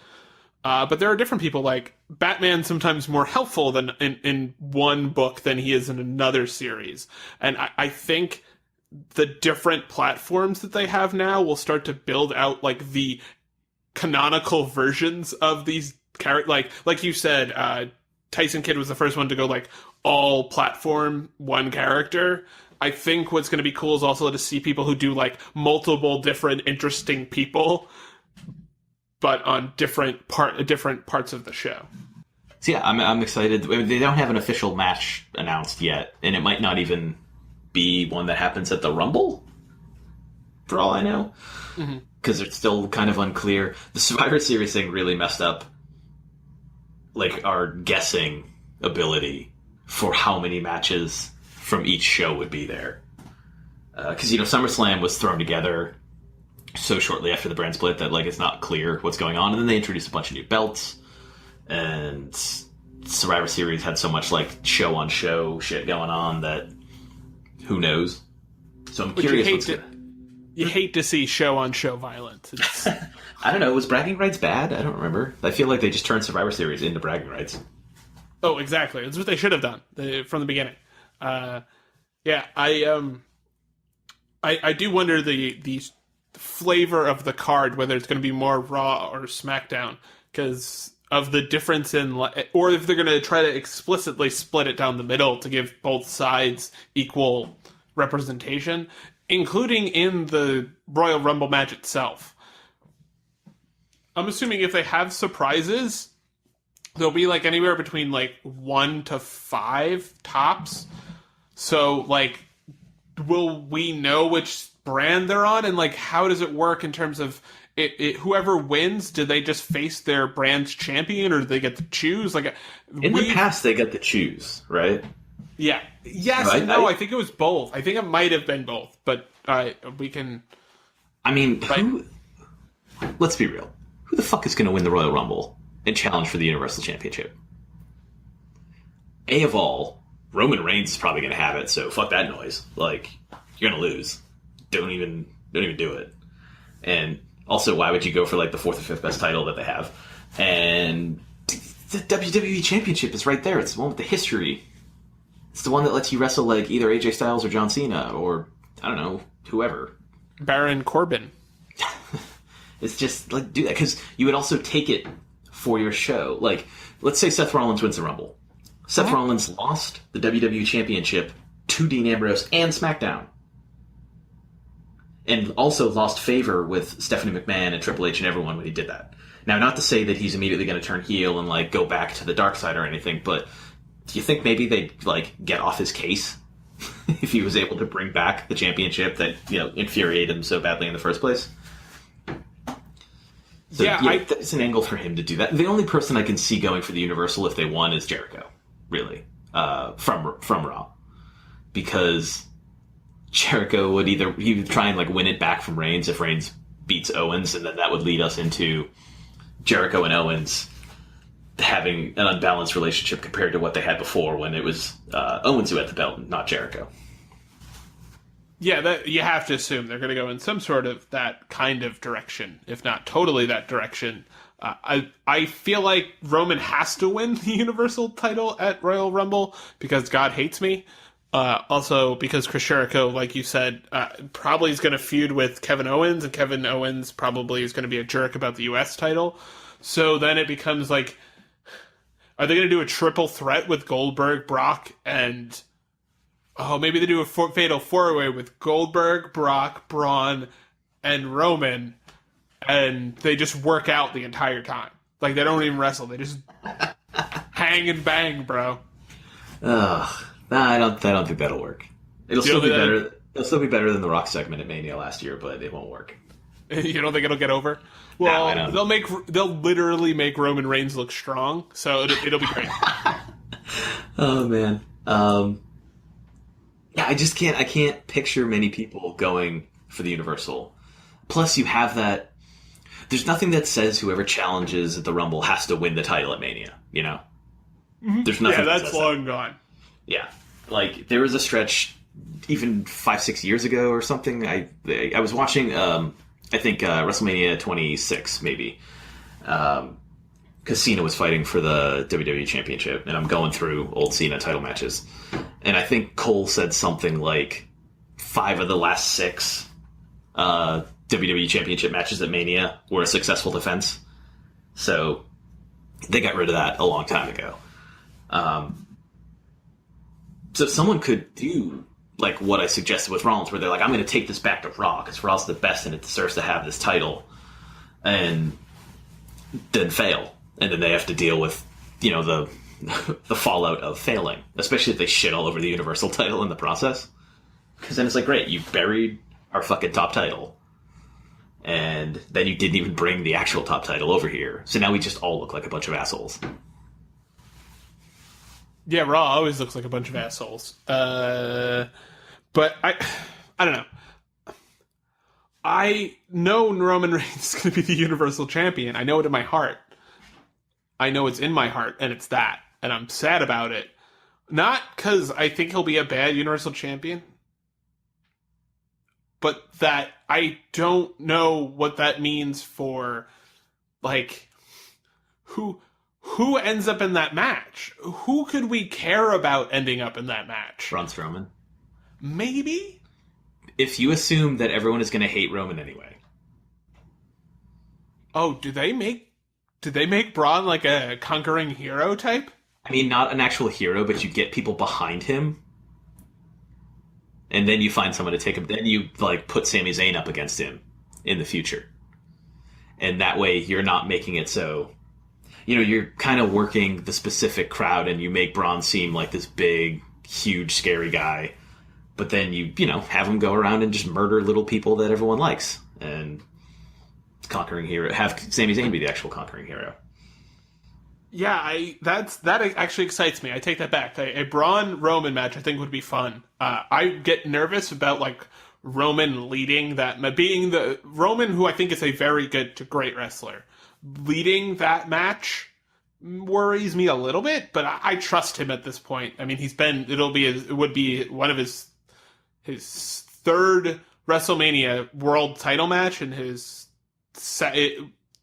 But there are different people, like Batman's sometimes more helpful than in one book than he is in another series. And I think the different platforms that they have now will start to build out like the canonical versions of these characters. Like you said, Tyson Kidd was the first one to go like all platform, one character. I think what's going to be cool is also to see people who do like multiple different interesting people, but on different parts of the show. So yeah, I'm excited. I mean, they don't have an official match announced yet, and it might not even be one that happens at the Rumble, for all I know, because it's still kind of unclear. The Survivor Series thing really messed up, like, our guessing ability for how many matches from each show would be there. Because, SummerSlam was thrown together so shortly after the brand split that, like, it's not clear what's going on. And then they introduced a bunch of new belts. And Survivor Series had so much, like, show-on-show shit going on that who knows? So I'm curious what's going to... You hate to see show-on-show violence. I don't know. Was bragging rights bad? I don't remember. I feel like they just turned Survivor Series into bragging rights. Oh, exactly. That's what they should have done from the beginning. I do wonder the flavor of the card, whether it's going to be more Raw or SmackDown, because of the difference in, or if they're going to try to explicitly split it down the middle to give both sides equal representation, including in the Royal Rumble match itself. I'm assuming if they have surprises, there'll be like anywhere between like 1 to 5 tops. So like, will we know which brand they're on, and like how does it work in terms of whoever wins? Do they just face their brand's champion, or do they get to choose? Like in the past, they got to choose, right? Yeah. Yes. I think it was both. I think it might have been both, but we can. I mean, let's be real. Who the fuck is going to win the Royal Rumble and challenge for the Universal Championship? A of all, Roman Reigns is probably going to have it, so fuck that noise. Like, you're going to lose. Don't even do it. And also, why would you go for like the 4th or 5th best title that they have? And the WWE Championship is right there. It's the one with the history. It's the one that lets you wrestle like either AJ Styles or John Cena or, I don't know, whoever. Baron Corbin. It's just like do that because you would also take it for your show. Like, let's say Seth Rollins wins the Rumble. Seth Rollins lost the WWE Championship to Dean Ambrose and SmackDown. And also lost favor with Stephanie McMahon and Triple H and everyone when he did that. Now, not to say that he's immediately going to turn heel and, like, go back to the dark side or anything, but do you think maybe they'd, like, get off his case if he was able to bring back the championship that, you know, infuriated him so badly in the first place? So, yeah, that's an angle for him to do that. The only person I can see going for the Universal if they won is Jericho, really, from Raw. Because Jericho would he would try and like win it back from Reigns if Reigns beats Owens, and then that would lead us into Jericho and Owens having an unbalanced relationship compared to what they had before when it was Owens who had the belt, not Jericho. Yeah, that you have to assume they're going to go in some sort of that kind of direction, if not totally that direction. I feel like Roman has to win the Universal title at Royal Rumble because God hates me. Also, because Chris Jericho, like you said, probably is going to feud with Kevin Owens, and Kevin Owens probably is going to be a jerk about the U.S. title. So then it becomes like, are they going to do a triple threat with Goldberg, Brock, and... Oh, maybe they do a fatal four-way with Goldberg, Brock, Braun, and Roman, and they just work out the entire time. Like, they don't even wrestle. They just hang and bang, bro. Ugh. Nah, I don't think that'll work. It'll still be better. It'll still be better than the Rock segment at Mania last year, but it won't work. You don't think it'll get over? Well, no, they'll literally make Roman Reigns look strong, so it'll be great. Oh man. Yeah, I can't picture many people going for the Universal. Plus, you have that. There's nothing that says whoever challenges at the Rumble has to win the title at Mania. You know, there's nothing. Yeah, that's long gone. Yeah, like there was a stretch, even 5-6 years ago or something. I was watching, I think WrestleMania 26 maybe, because Cena was fighting for the WWE Championship, and I'm going through old Cena title matches, and I think Cole said something like 5 of the last 6 WWE Championship matches at Mania were a successful defense, so they got rid of that a long time ago. So someone could do like what I suggested with Rollins, where they're like, I'm going to take this back to Raw because Raw's the best and it deserves to have this title, and then fail. And then they have to deal with, you know, the fallout of failing, especially if they shit all over the Universal title in the process. Because then it's like, great, you buried our fucking top title, and then you didn't even bring the actual top title over here. So now we just all look like a bunch of assholes. Yeah, Raw always looks like a bunch of assholes. But I don't know. I know Roman Reigns is going to be the Universal Champion. I know it in my heart. I know it's in my heart, and it's that. And I'm sad about it. Not because I think he'll be a bad Universal Champion, but that I don't know what that means for, like, who ends up in that match? Who could we care about ending up in that match? Braun Strowman. Maybe? If you assume that everyone is going to hate Roman anyway. Oh, did they make Braun like a conquering hero type? I mean, not an actual hero, but you get people behind him. And then you find someone to take him. Then you like put Sami Zayn up against him in the future. And that way you're not making it so... You know, you're kind of working the specific crowd, and you make Braun seem like this big, huge, scary guy. But then you have him go around and just murder little people that everyone likes. And conquering hero, have Sami Zayn be the actual conquering hero. Yeah, that actually excites me. I take that back. A Braun Roman match I think would be fun. I get nervous about like Roman leading that, being the Roman who I think is a very good to great wrestler. Leading that match worries me a little bit, but I trust him at this point. I mean, it would be one of his third WrestleMania world title match and his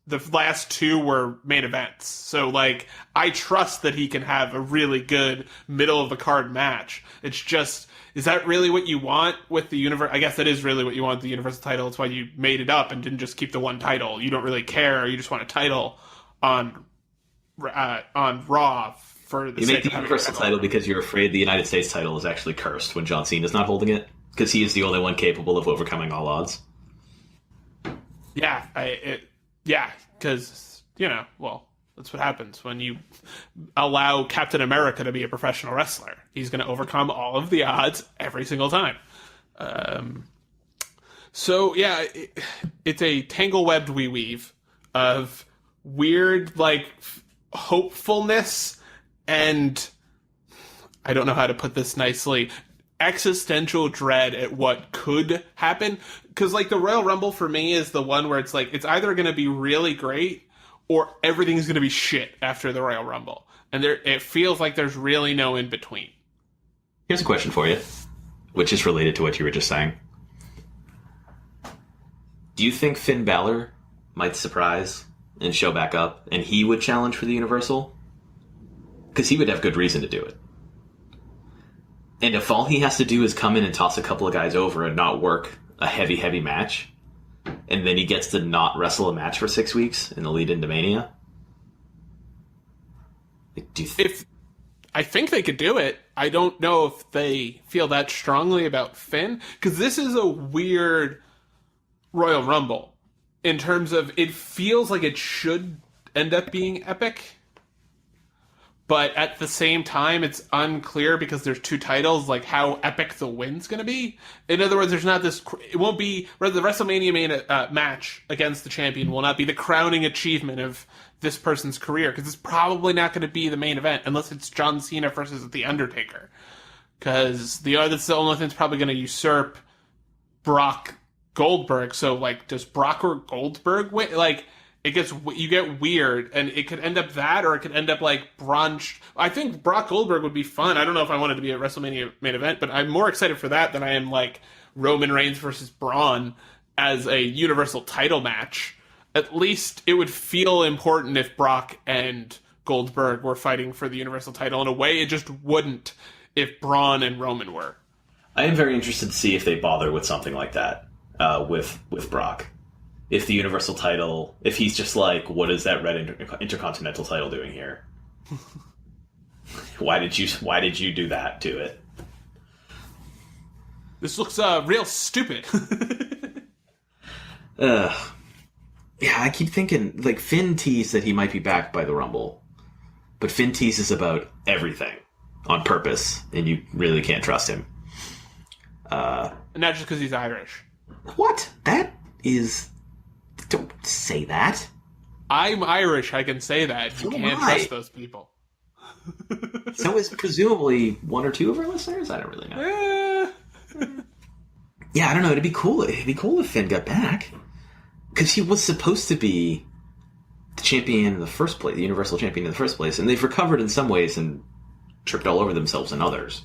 the last 2 were main events. So, like, I trust that he can have a really good middle-of-the-card match. It's just, is that really what you want with the Universe? I guess that is really what you want with the Universal title. It's why you made it up and didn't just keep the one title. You don't really care. You just want a title on Raw for the You sake make the of having Universal title because you're afraid the United States title is actually cursed when John Cena's not holding it, because he is the only one capable of overcoming all odds. Yeah, because, well, that's what happens when you allow Captain America to be a professional wrestler. He's going to overcome all of the odds every single time. So, yeah, it's a tangle-webbed we weave of weird, like, hopefulness and, I don't know how to put this nicely, existential dread at what could happen. Because, like, the Royal Rumble for me is the one where it's like, it's either going to be really great or everything's going to be shit after the Royal Rumble. And it feels like there's really no in between. Here's a question for you, which is related to what you were just saying. Do you think Finn Balor might surprise and show back up, and he would challenge for the Universal? Because he would have good reason to do it. And if all he has to do is come in and toss a couple of guys over and not work a heavy, heavy match, and then he gets to not wrestle a match for 6 weeks in the lead into Mania? I think they could do it. I don't know if they feel that strongly about Finn, because this is a weird Royal Rumble in terms of it feels like it should end up being epic, but at the same time it's unclear because there's 2 titles, like how epic the win's going to be. In other words, there's not this, it won't be, the WrestleMania match against the champion will not be the crowning achievement of this person's career, because it's probably not going to be the main event unless it's John Cena versus The Undertaker, because that's the only thing that's probably going to usurp Brock Goldberg. So, like, does Brock or Goldberg win? Like, you get weird, and it could end up that, or it could end up like brunch. I think Brock Goldberg would be fun. I don't know if I wanted to be a WrestleMania main event, but I'm more excited for that than I am like Roman Reigns versus Braun as a Universal title match. At least it would feel important if Brock and Goldberg were fighting for the Universal title. In a way, it just wouldn't if Braun and Roman were. I am very interested to see if they bother with something like that with Brock. If the Universal title, if he's just like, what is that red Intercontinental title doing here? Why did you do that to it? This looks real stupid. Yeah, I keep thinking, like, Finn teased that he might be back by the Rumble, but Finn teases about everything on purpose, and you really can't trust him. And not just because he's Irish. What? That is... Don't say that. I'm Irish, I can say that. You can't trust those people. So is presumably 1 or 2 of our listeners? I don't really know. Yeah, I don't know. It'd be cool. It'd be cool if Finn got back. Because he was supposed to be the champion in the first place, the Universal Champion in the first place, and they've recovered in some ways and tripped all over themselves in others.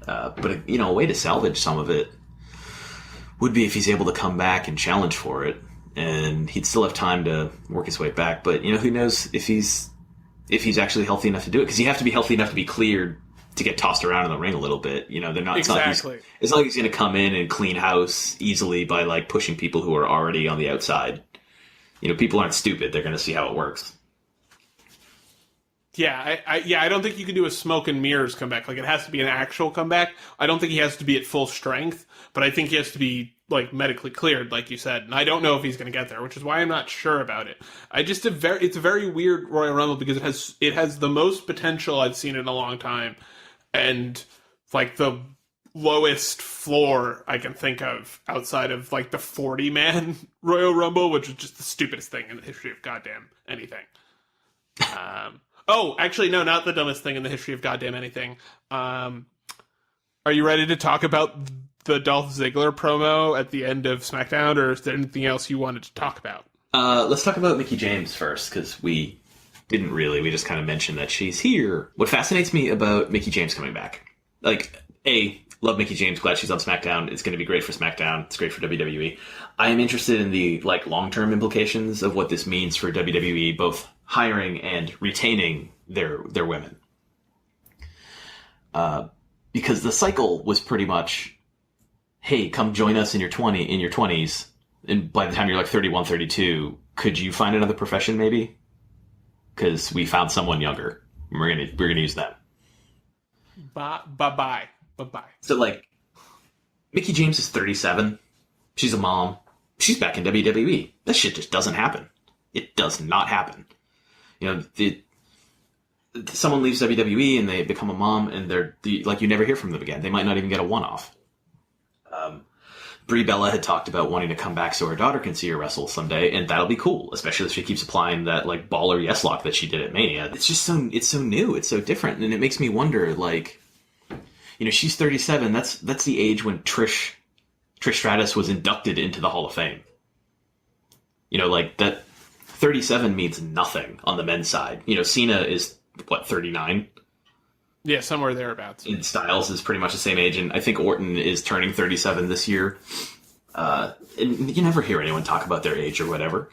But, a way to salvage some of it would be if he's able to come back and challenge for it, and he'd still have time to work his way back. But, who knows if he's actually healthy enough to do it, because you have to be healthy enough to be cleared to get tossed around in the ring a little bit. They're not exactly. It's not like he's going to come in and clean house easily by like pushing people who are already on the outside. People aren't stupid; they're going to see how it works. Yeah, I don't think you can do a smoke and mirrors comeback. Like, it has to be an actual comeback. I don't think he has to be at full strength, but I think he has to be like medically cleared, like you said. And I don't know if he's going to get there, which is why I'm not sure about it. It's a very weird Royal Rumble because it has the most potential I've seen in a long time, and like the lowest floor I can think of outside of like the 40-man Royal Rumble, which is just the stupidest thing in the history of goddamn anything. Oh, actually, no, not the dumbest thing in the history of goddamn anything. Are you ready to talk about the Dolph Ziggler promo at the end of SmackDown, or is there anything else you wanted to talk about? Let's talk about Mickie James first, because we didn't really. We just kind of mentioned that she's here. What fascinates me about Mickie James coming back, like, Love Mickie James. Glad she's on SmackDown. It's going to be great for SmackDown. It's great for WWE. I am interested in the long-term implications of what this means for WWE, both hiring and retaining their women. Because the cycle was pretty much, hey, come join us in your 20s, and by the time you're 31, 32, could you find another profession maybe? Because we found someone younger. We're gonna use them. Bye-bye. So, Mickie James is 37. She's a mom. She's back in WWE. That shit just doesn't happen. It does not happen. Someone leaves WWE and they become a mom, and you never hear from them again. They might not even get a one-off. Brie Bella had talked about wanting to come back so her daughter can see her wrestle someday, and that'll be cool, especially if she keeps applying that baller yes lock that she did at Mania. It's just it's so new, it's so different, and it makes me wonder, she's 37. That's the age when Trish Stratus was inducted into the Hall of Fame. That 37 means nothing on the men's side. Cena is 39. Yeah, somewhere thereabouts. And Styles is pretty much the same age, and I think Orton is turning 37 this year. And you never hear anyone talk about their age or whatever.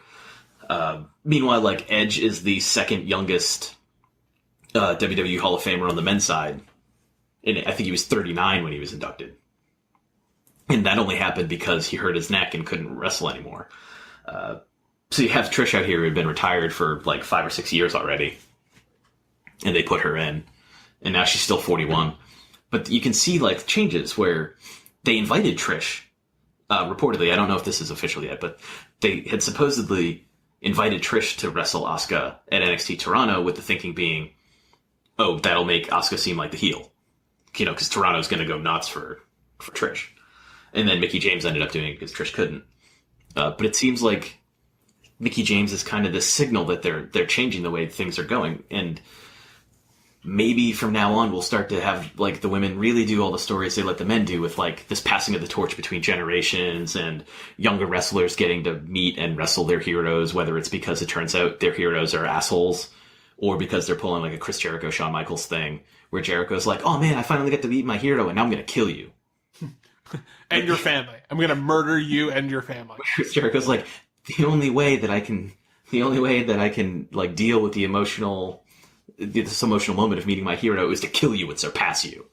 Meanwhile, Edge is the second youngest WWE Hall of Famer on the men's side. And I think he was 39 when he was inducted. And that only happened because he hurt his neck and couldn't wrestle anymore. So you have Trish out here who had been retired for 5 or 6 years already. And they put her in. And now she's still 41. But you can see changes where they invited Trish. Reportedly, I don't know if this is official yet, but they had supposedly invited Trish to wrestle Asuka at NXT Toronto, with the thinking being, oh, that'll make Asuka seem like the heel. Because Toronto's going to go nuts for Trish. And then Mickie James ended up doing it because Trish couldn't. But it seems like Mickie James is kind of this signal that they're changing the way things are going. And maybe from now on we'll start to have the women really do all the stories they let the men do, with this passing of the torch between generations and younger wrestlers getting to meet and wrestle their heroes, whether it's because it turns out their heroes are assholes or because they're pulling a Chris Jericho, Shawn Michaels thing where Jericho's oh man, I finally get to meet my hero and now I'm going to kill you. And your family. I'm going to murder you and your family. Chris Jericho's the only way that I can deal with this emotional moment of meeting my hero is to kill you and surpass you.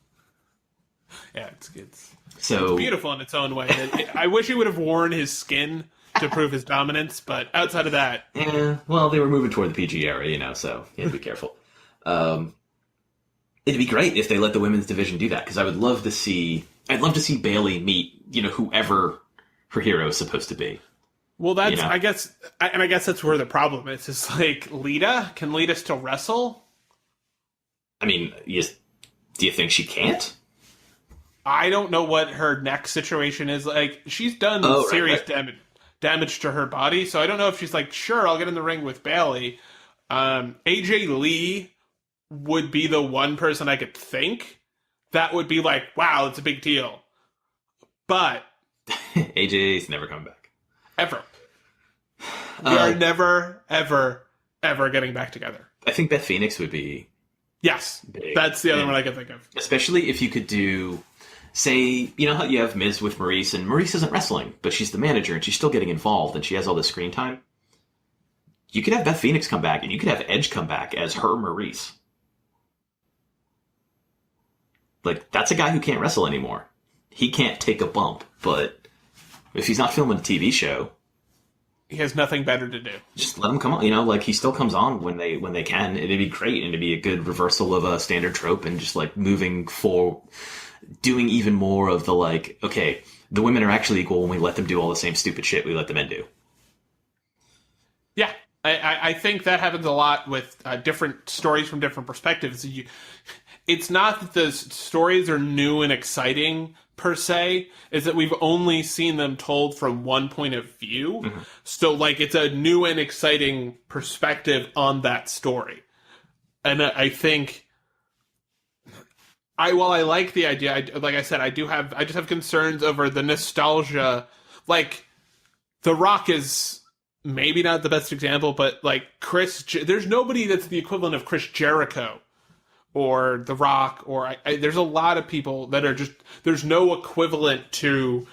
Yeah, it's so beautiful in its own way. I wish he would have worn his skin to prove his dominance, but outside of that... Yeah, well, they were moving toward the PG era, so you have to be careful. It'd be great if they let the women's division do that, because I'd love to see Bayley meet, whoever her hero is supposed to be. Well, that's, I guess that's where the problem is. It's Lita? Can Lita still wrestle? I mean, do you think she can't? I don't know what her neck situation is. She's done serious damage to her body, so I don't know if she's sure, I'll get in the ring with Bayley. AJ Lee would be the one person I could think that would be wow, it's a big deal. But AJ's never coming back. Ever. We are never, ever, ever getting back together. I think Beth Phoenix would be... Yes, big. That's the other one I can think of. Especially if you could do... Say, how you have Miz with Maurice, and Maurice isn't wrestling, but she's the manager, and she's still getting involved, and she has all this screen time. You could have Beth Phoenix come back, and you could have Edge come back as her Maurice. That's a guy who can't wrestle anymore. He can't take a bump, but if he's not filming a TV show... He has nothing better to do. Just let him come on, he still comes on when they can. It'd be great, and it'd be a good reversal of a standard trope, and just moving forward, doing even more of the okay, the women are actually equal when we let them do all the same stupid shit we let the men do. Yeah, I think that happens a lot with different stories from different perspectives. It's not that the stories are new and exciting per se, is that we've only seen them told from one point of view. Mm-hmm. So it's a new and exciting perspective on that story. And I think while I like the idea, like I said, I just have concerns over the nostalgia. The Rock is maybe not the best example, but there's nobody that's the equivalent of Chris Jericho or The Rock, or there's a lot of people that are just, there's no equivalent to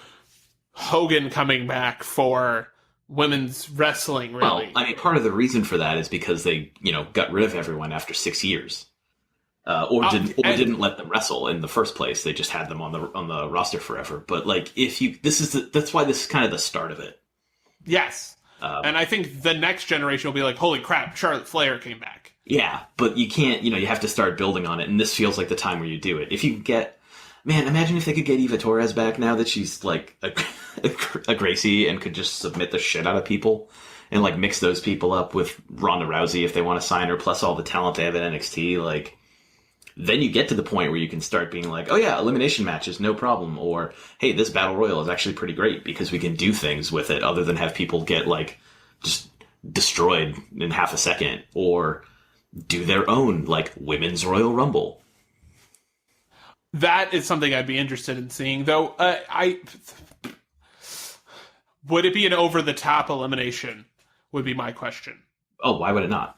Hogan coming back for women's wrestling, really. Well, I mean, part of the reason for that is because they, got rid of everyone after 6 years. Or didn't let them wrestle in the first place. They just had them on the roster forever. But like, that's why this is kind of the start of it. Yes, and I think the next generation will be like, "Holy crap, Charlotte Flair came back." Yeah, but you can't. You have to start building on it, and this feels like the time where you do it. If you get, man, imagine if they could get Eva Torres back now that she's like a Gracie and could just submit the shit out of people, and like mix those people up with Ronda Rousey if they want to sign her, plus all the talent they have at NXT, like. Then you get to the point where you can start being like, oh yeah, elimination matches, no problem. Or, hey, this battle royal is actually pretty great because we can do things with it other than have people get like just destroyed in half a second, or do their own like women's Royal Rumble. That is something I'd be interested in seeing, though. Would it be an over-the-top elimination would be my question. Oh, why would it not?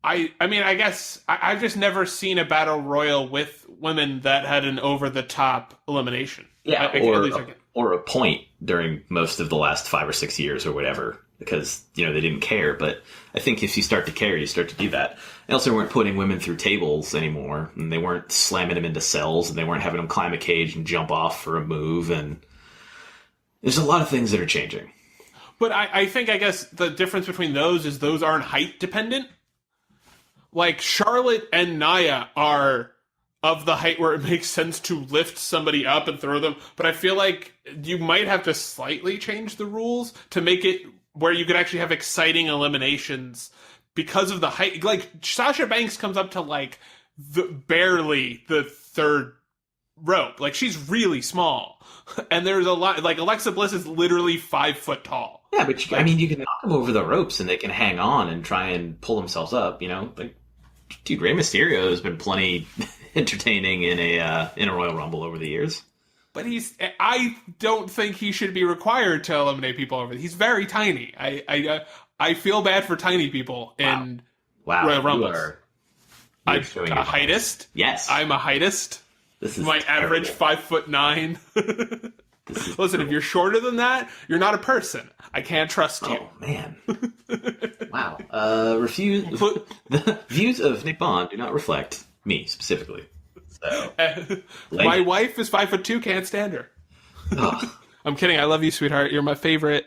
I mean, I guess I've just never seen a battle royal with women that had an over-the-top elimination. Yeah, or a point during most of the last 5 or 6 years or whatever, because, they didn't care. But I think if you start to care, you start to do that. They also weren't putting women through tables anymore, and they weren't slamming them into cells, and they weren't having them climb a cage and jump off for a move, and there's a lot of things that are changing. But I guess the difference between those is those aren't height dependent. Like, Charlotte and Nia are of the height where it makes sense to lift somebody up and throw them, but I feel like you might have to slightly change the rules to make it where you could actually have exciting eliminations because of the height. Like, Sasha Banks comes up to, like, barely the third rope. Like, she's really small. And there's a lot, like, Alexa Bliss is literally 5 foot tall. Yeah, but you can knock them over the ropes and they can hang on and try and pull themselves up, Like, dude, Rey Mysterio has been plenty entertaining in a Royal Rumble over the years. But I don't think he should be required to eliminate people over. He's very tiny. I feel bad for tiny people in Royal Rumbles. I'm a heightist. Yes. I'm a heightist. This is my terrible. average 5'9". Listen, if you're shorter than that, you're not a person. I can't trust you. Oh, man. Wow. The views of Nick Bond do not reflect me, specifically. So, my wife is 5'2", can't stand her. Oh. I'm kidding. I love you, sweetheart. You're my favorite.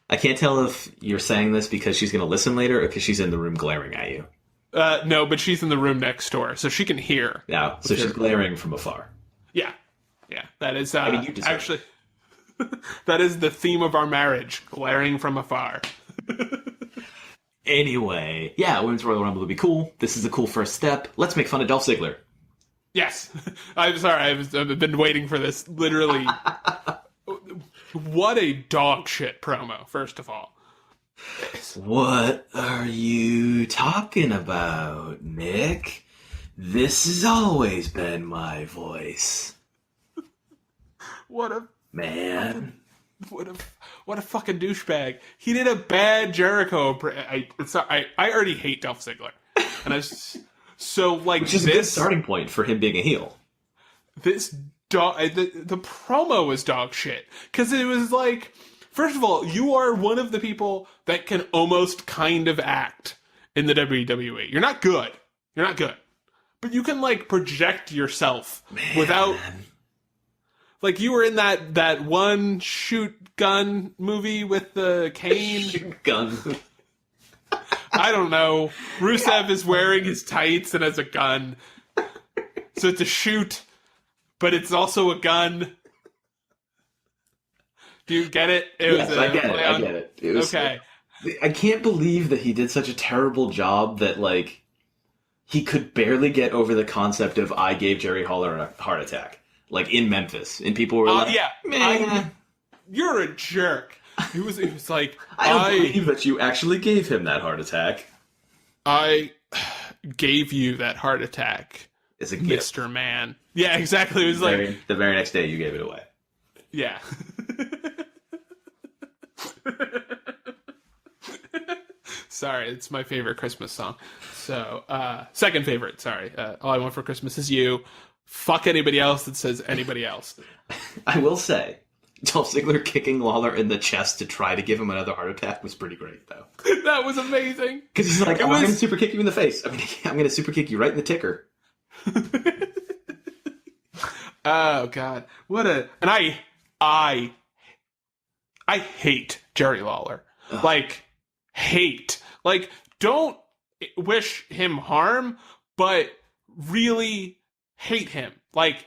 I can't tell if you're saying this because she's going to listen later or because she's in the room glaring at you. No, but she's in the room next door, so she can hear. Yeah, so she's glaring from afar. Yeah. That is actually that is the theme of our marriage: glaring from afar. Anyway, yeah, Women's Royal Rumble would be cool. This is a cool first step. Let's make fun of Dolph Ziggler. Yes, I'm sorry. I've been waiting for this. Literally, what a dog shit promo. First of all. What are you talking about, Nick? This has always been my voice. What a man. What a fucking douchebag. He did a bad Jericho. I already hate Dolph Ziggler, and which is a good starting point for him being a heel. This the promo was dog shit because it was like. First of all, you are one of the people that can almost kind of act in the WWE. You're not good. But you can, like, project yourself without... Like, you were in that one shoot gun movie with the cane. Shoot gun. I don't know. Rusev is wearing his tights and has a gun. So it's a shoot, but it's also a gun. Do you get it? I get it. It was, okay. I can't believe that he did such a terrible job that, like, he could barely get over the concept of I gave Jerry Lawler a heart attack. Like, in Memphis. And people were like, man. You're a jerk. It was like, I don't believe that you actually gave him that heart attack. I gave you that heart attack, as a gift. Mr. Man. Yeah, exactly. It was the very next day you gave it away. Yeah. Sorry, it's my favorite Christmas song. So, second favorite, sorry. All I Want for Christmas Is You. Fuck anybody else that says anybody else. I will say, Dolph Ziggler kicking Lawler in the chest to try to give him another heart attack was pretty great, though. That was amazing. Because he's like, I'm going to super kick you in the face. I'm going to super kick you right in the ticker. Oh, God. And I hate Jerry Lawler. Ugh. Like, hate. Like, don't wish him harm, but really hate him. Like,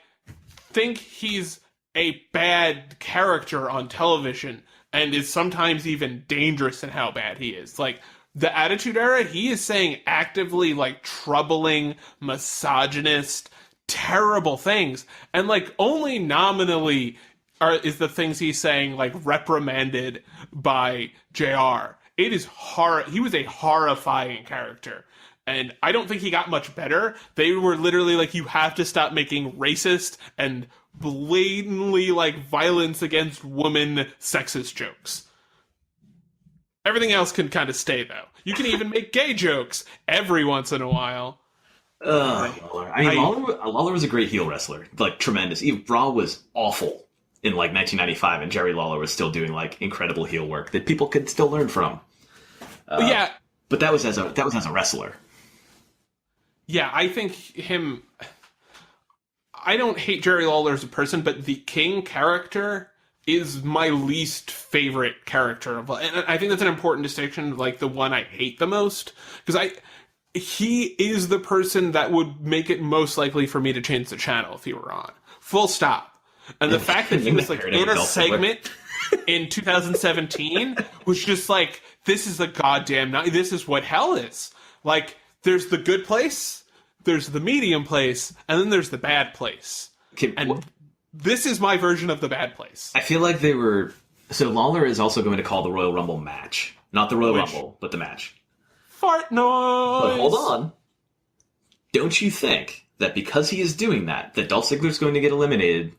think he's a bad character on television and is sometimes even dangerous in how bad he is. Like, the Attitude Era, he is saying actively, like, troubling, misogynist, terrible things. And, like, only nominally is the things he's saying, like, reprimanded by JR. It is he was a horrifying character. And I don't think he got much better. They were literally like, you have to stop making racist and blatantly, like, violence against women sexist jokes. Everything else can kind of stay, though. You can even make gay jokes every once in a while. Lawler. I mean, Lawler was a great heel wrestler. Like, tremendous. Even Raw was awful in, like, 1995, and Jerry Lawler was still doing, like, incredible heel work that people could still learn from. Yeah. But that was as a wrestler. Yeah, I think I don't hate Jerry Lawler as a person, but the King character is my least favorite character. And I think that's an important distinction, like the one I hate the most. Because he is the person that would make it most likely for me to change the channel if he were on. Full stop. And the fact that he was, like, in a segment in 2017 was just like, this is a goddamn night. This is what hell is. Like, there's the good place, there's the medium place, and then there's the bad place. And this is my version of the bad place. I feel like so Lawler is also going to call the Royal Rumble match. Not the Royal Rumble, but the match. Fart noise! But hold on. Don't you think that because he is doing that Dolph Ziggler's going to get eliminated,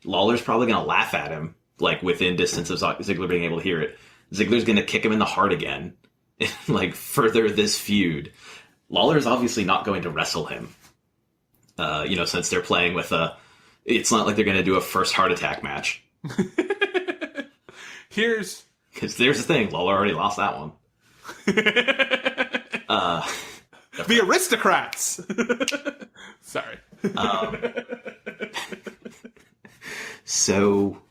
Lawler's probably going to laugh at him, like, within distance of Ziggler being able to hear it. Ziggler's going to kick him in the heart again, and, like, further this feud. Lawler's obviously not going to wrestle him. Since they're playing with it's not like they're going to do a first heart attack match. Because there's the thing, Lawler already lost that one. The Aristocrats! Sorry. So,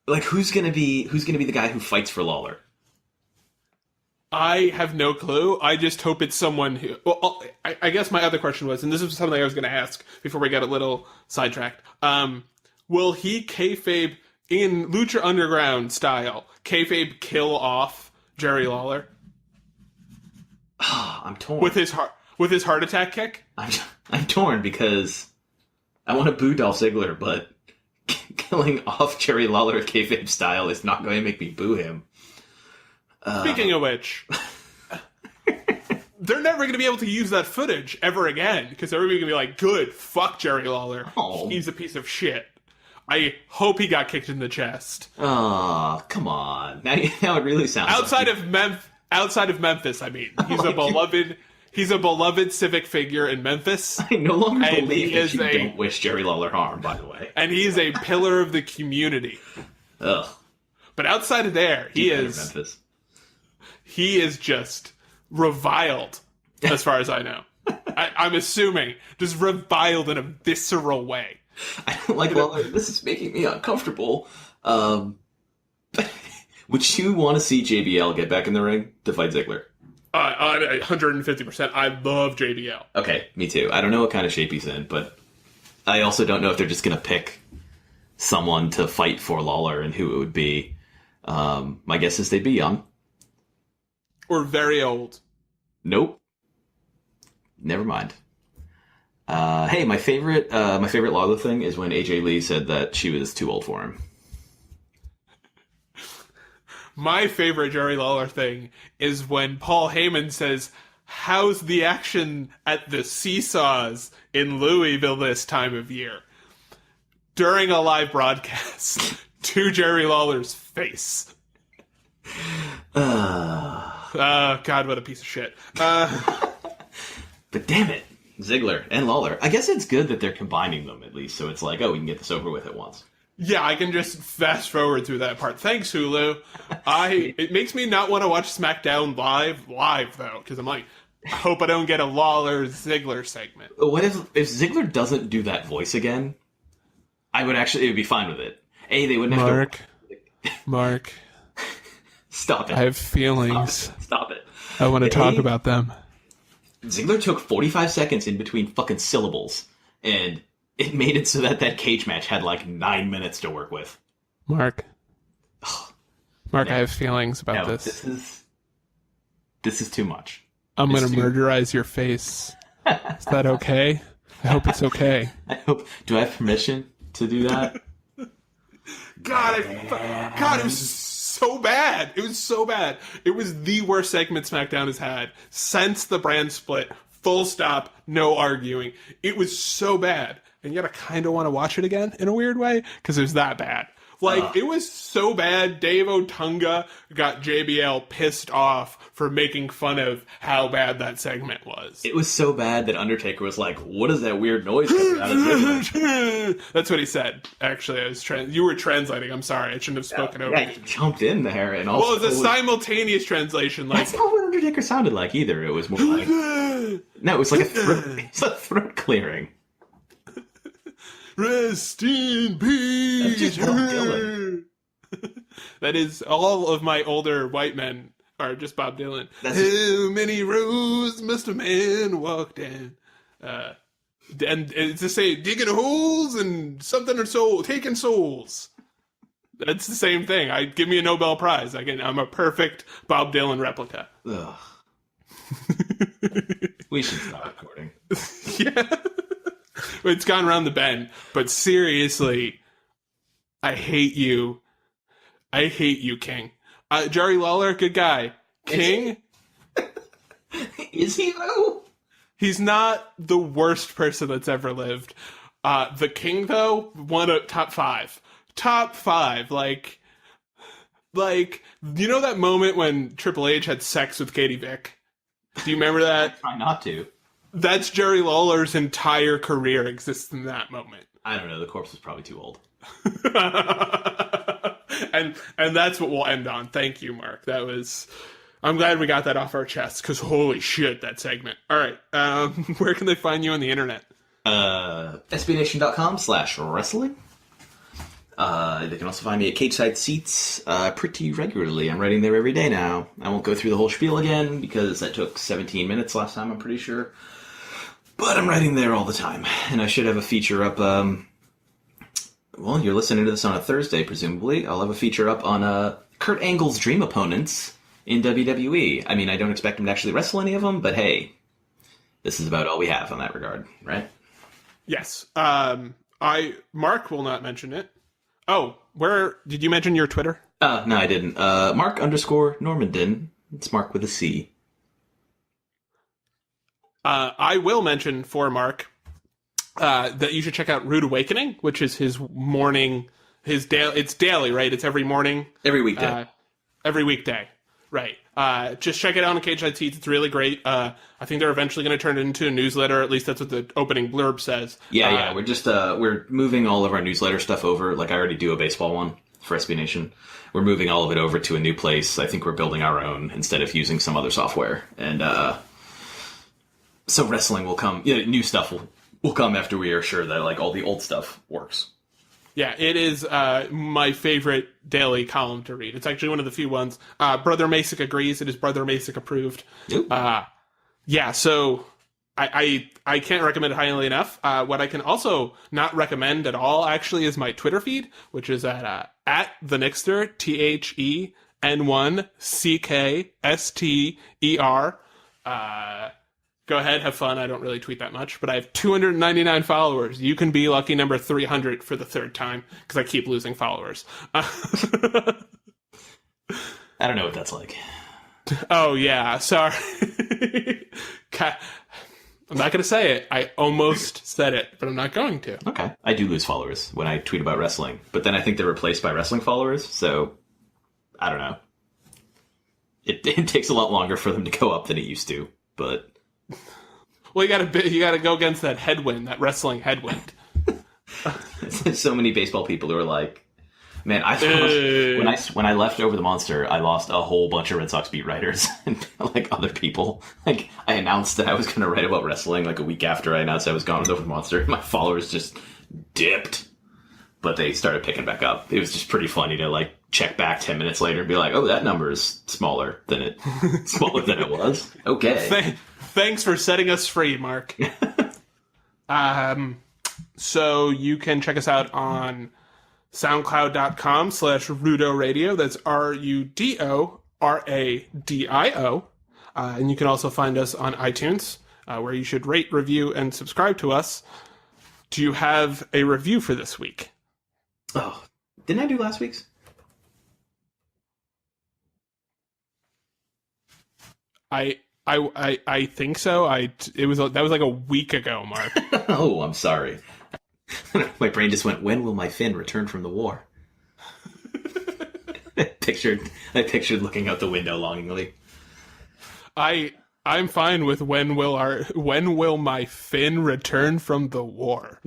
like, who's gonna be the guy who fights for Lawler? I have no clue. I just hope it's someone who... Well, I guess my other question was, and this is something I was going to ask before we got a little sidetracked. Will he kayfabe, in Lucha Underground style, kayfabe kill off Jerry Lawler? I'm torn. With his heart attack kick? I'm torn because I want to boo Dolph Ziggler, but killing off Jerry Lawler kayfabe style is not going to make me boo him. Speaking of which, they're never going to be able to use that footage ever again, because everybody's going to be like, good, fuck Jerry Lawler. Oh. He's a piece of shit. I hope he got kicked in the chest. Oh, come on. Now it really sounds outside of Memphis, I mean. He's a beloved civic figure in Memphis. I no longer believe that you don't wish Jerry Lawler harm, by the way. And he's a pillar of the community. Ugh. But outside of there, he is just reviled, as far as I know. I'm assuming. Just reviled in a visceral way. I don't like Lawler. This is making me uncomfortable. Would you want to see JBL get back in the ring to fight Ziggler? 150%. I love JBL. Okay, me too. I don't know what kind of shape he's in, but I also don't know if they're just going to pick someone to fight for Lawler and who it would be. My guess is they'd be young. Or very old. Nope. Never mind. Hey, my favorite Lawler thing is when AJ Lee said that she was too old for him. My favorite Jerry Lawler thing is when Paul Heyman says, how's the action at the seesaws in Louisville this time of year? During a live broadcast to Jerry Lawler's face. God, what a piece of shit. But damn it, Ziggler and Lawler. I guess it's good that they're combining them at least, so it's like, oh, we can get this over with at once. Yeah, I can just fast forward through that part. Thanks, Hulu. It makes me not want to watch SmackDown live though, because I'm like, I hope I don't get a Lawler Ziggler segment. What if Ziggler doesn't do that voice again? It would be fine with it. They wouldn't have to. Mark. Stop it. I have feelings. Stop it. I want to talk about them. Ziggler took 45 seconds in between fucking syllables, and it made it so that cage match had like 9 minutes to work with. Mark, I have feelings about this. This is too much. I'm going to murderize your face. Is that okay? I hope it's okay. Do I have permission to do that? God, it was so bad. It was so bad. It was the worst segment SmackDown has had since the brand split. Full stop. No arguing. It was so bad. And yet I kind of want to watch it again in a weird way because it was that bad. It was so bad, Dave Otunga got JBL pissed off for making fun of how bad that segment was. It was so bad that Undertaker was like, what is that weird noise coming out of Ziggler? That's what he said, actually. You were translating. I'm sorry. I shouldn't have spoken over you. Yeah, he jumped in there. And also, it was a simultaneous translation. That's not what Undertaker sounded like either. It was more like... No, it was like a throat clearing. Rest in peace. That's just Bob Dylan. That is, all of my older white men are just Bob Dylan. How many roads must a man walk down? And it's to say, digging holes and something or soul, taking souls. That's the same thing. Give me a Nobel Prize. I'm a perfect Bob Dylan replica. Ugh. We should stop recording. Yeah. It's gone around the bend, but seriously, I hate you. I hate you, King. Jerry Lawler, good guy. King? Is he, though? He's not the worst person that's ever lived. The King, though, top five. Top five. Like, you know that moment when Triple H had sex with Katie Vick? Do you remember that? Try not to. That's Jerry Lawler's entire career exists in that moment. I don't know. The corpse was probably too old. and that's what we'll end on. Thank you, Mark. I'm glad we got that off our chests, because holy shit, that segment. All right. Where can they find you on the internet? SBNation.com/wrestling. They can also find me at Cageside Seats pretty regularly. I'm writing there every day now. I won't go through the whole spiel again because that took 17 minutes last time, I'm pretty sure. But I'm writing there all the time. And I should have a feature up, well, you're listening to this on a Thursday, presumably. I'll have a feature up on Kurt Angle's dream opponents in WWE. I mean, I don't expect him to actually wrestle any of them, but hey, this is about all we have on that regard, right? Yes. Mark will not mention it. Oh, where did you mention your Twitter? No, I didn't. Mark_Normandin. It's Mark with a C. I will mention for Mark that you should check out Rude Awakening, which is his morning, it's daily, right? It's every morning. Every weekday. Every weekday, right. Just check it out on Cage Side Seats. It's really great. I think they're eventually going to turn it into a newsletter. At least that's what the opening blurb says. Yeah. We're just we're moving all of our newsletter stuff over. Like I already do a baseball one for SB Nation. We're moving all of it over to a new place. I think we're building our own instead of using some other software. And so wrestling will come. New stuff will come after we are sure that like all the old stuff works. Yeah, it is my favorite daily column to read. It's actually one of the few ones. Brother Masick agrees. It is Brother Masick approved. Yeah, so I can't recommend it highly enough. What I can also not recommend at all, actually, is my Twitter feed, which is at the Nixter, TheN1CKSTER. Go ahead, have fun. I don't really tweet that much, but I have 299 followers. You can be lucky number 300 for the third time, because I keep losing followers. I don't know what that's like. Oh, yeah, sorry. I'm not going to say it. I almost said it, but I'm not going to. Okay. I do lose followers when I tweet about wrestling, but then I think they're replaced by wrestling followers, so I don't know. It takes a lot longer for them to go up than it used to, but... Well, you gotta go against that headwind, that wrestling headwind. There's so many baseball people who are like, man, when I left Over the Monster, I lost a whole bunch of Red Sox beat writers and like other people. Like I announced that I was going to write about wrestling like a week after I announced I was gone with Over the Monster. My followers just dipped, but they started picking back up. It was just pretty funny to like check back 10 minutes later and be like, oh, that number is smaller than it was. Okay. Thanks for setting us free, Mark. So you can check us out on soundcloud.com/Rudo Radio. That's RUDORADIO. And you can also find us on iTunes, where you should rate, review, and subscribe to us. Do you have a review for this week? Oh, didn't I do last week's? I think so. That was like a week ago, Mark. Oh, I'm sorry. My brain just went, when will my Finn return from the war? I pictured looking out the window longingly. I'm fine with when will my Finn return from the war?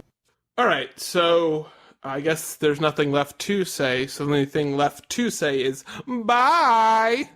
All right, so I guess there's nothing left to say. So the only thing left to say is bye.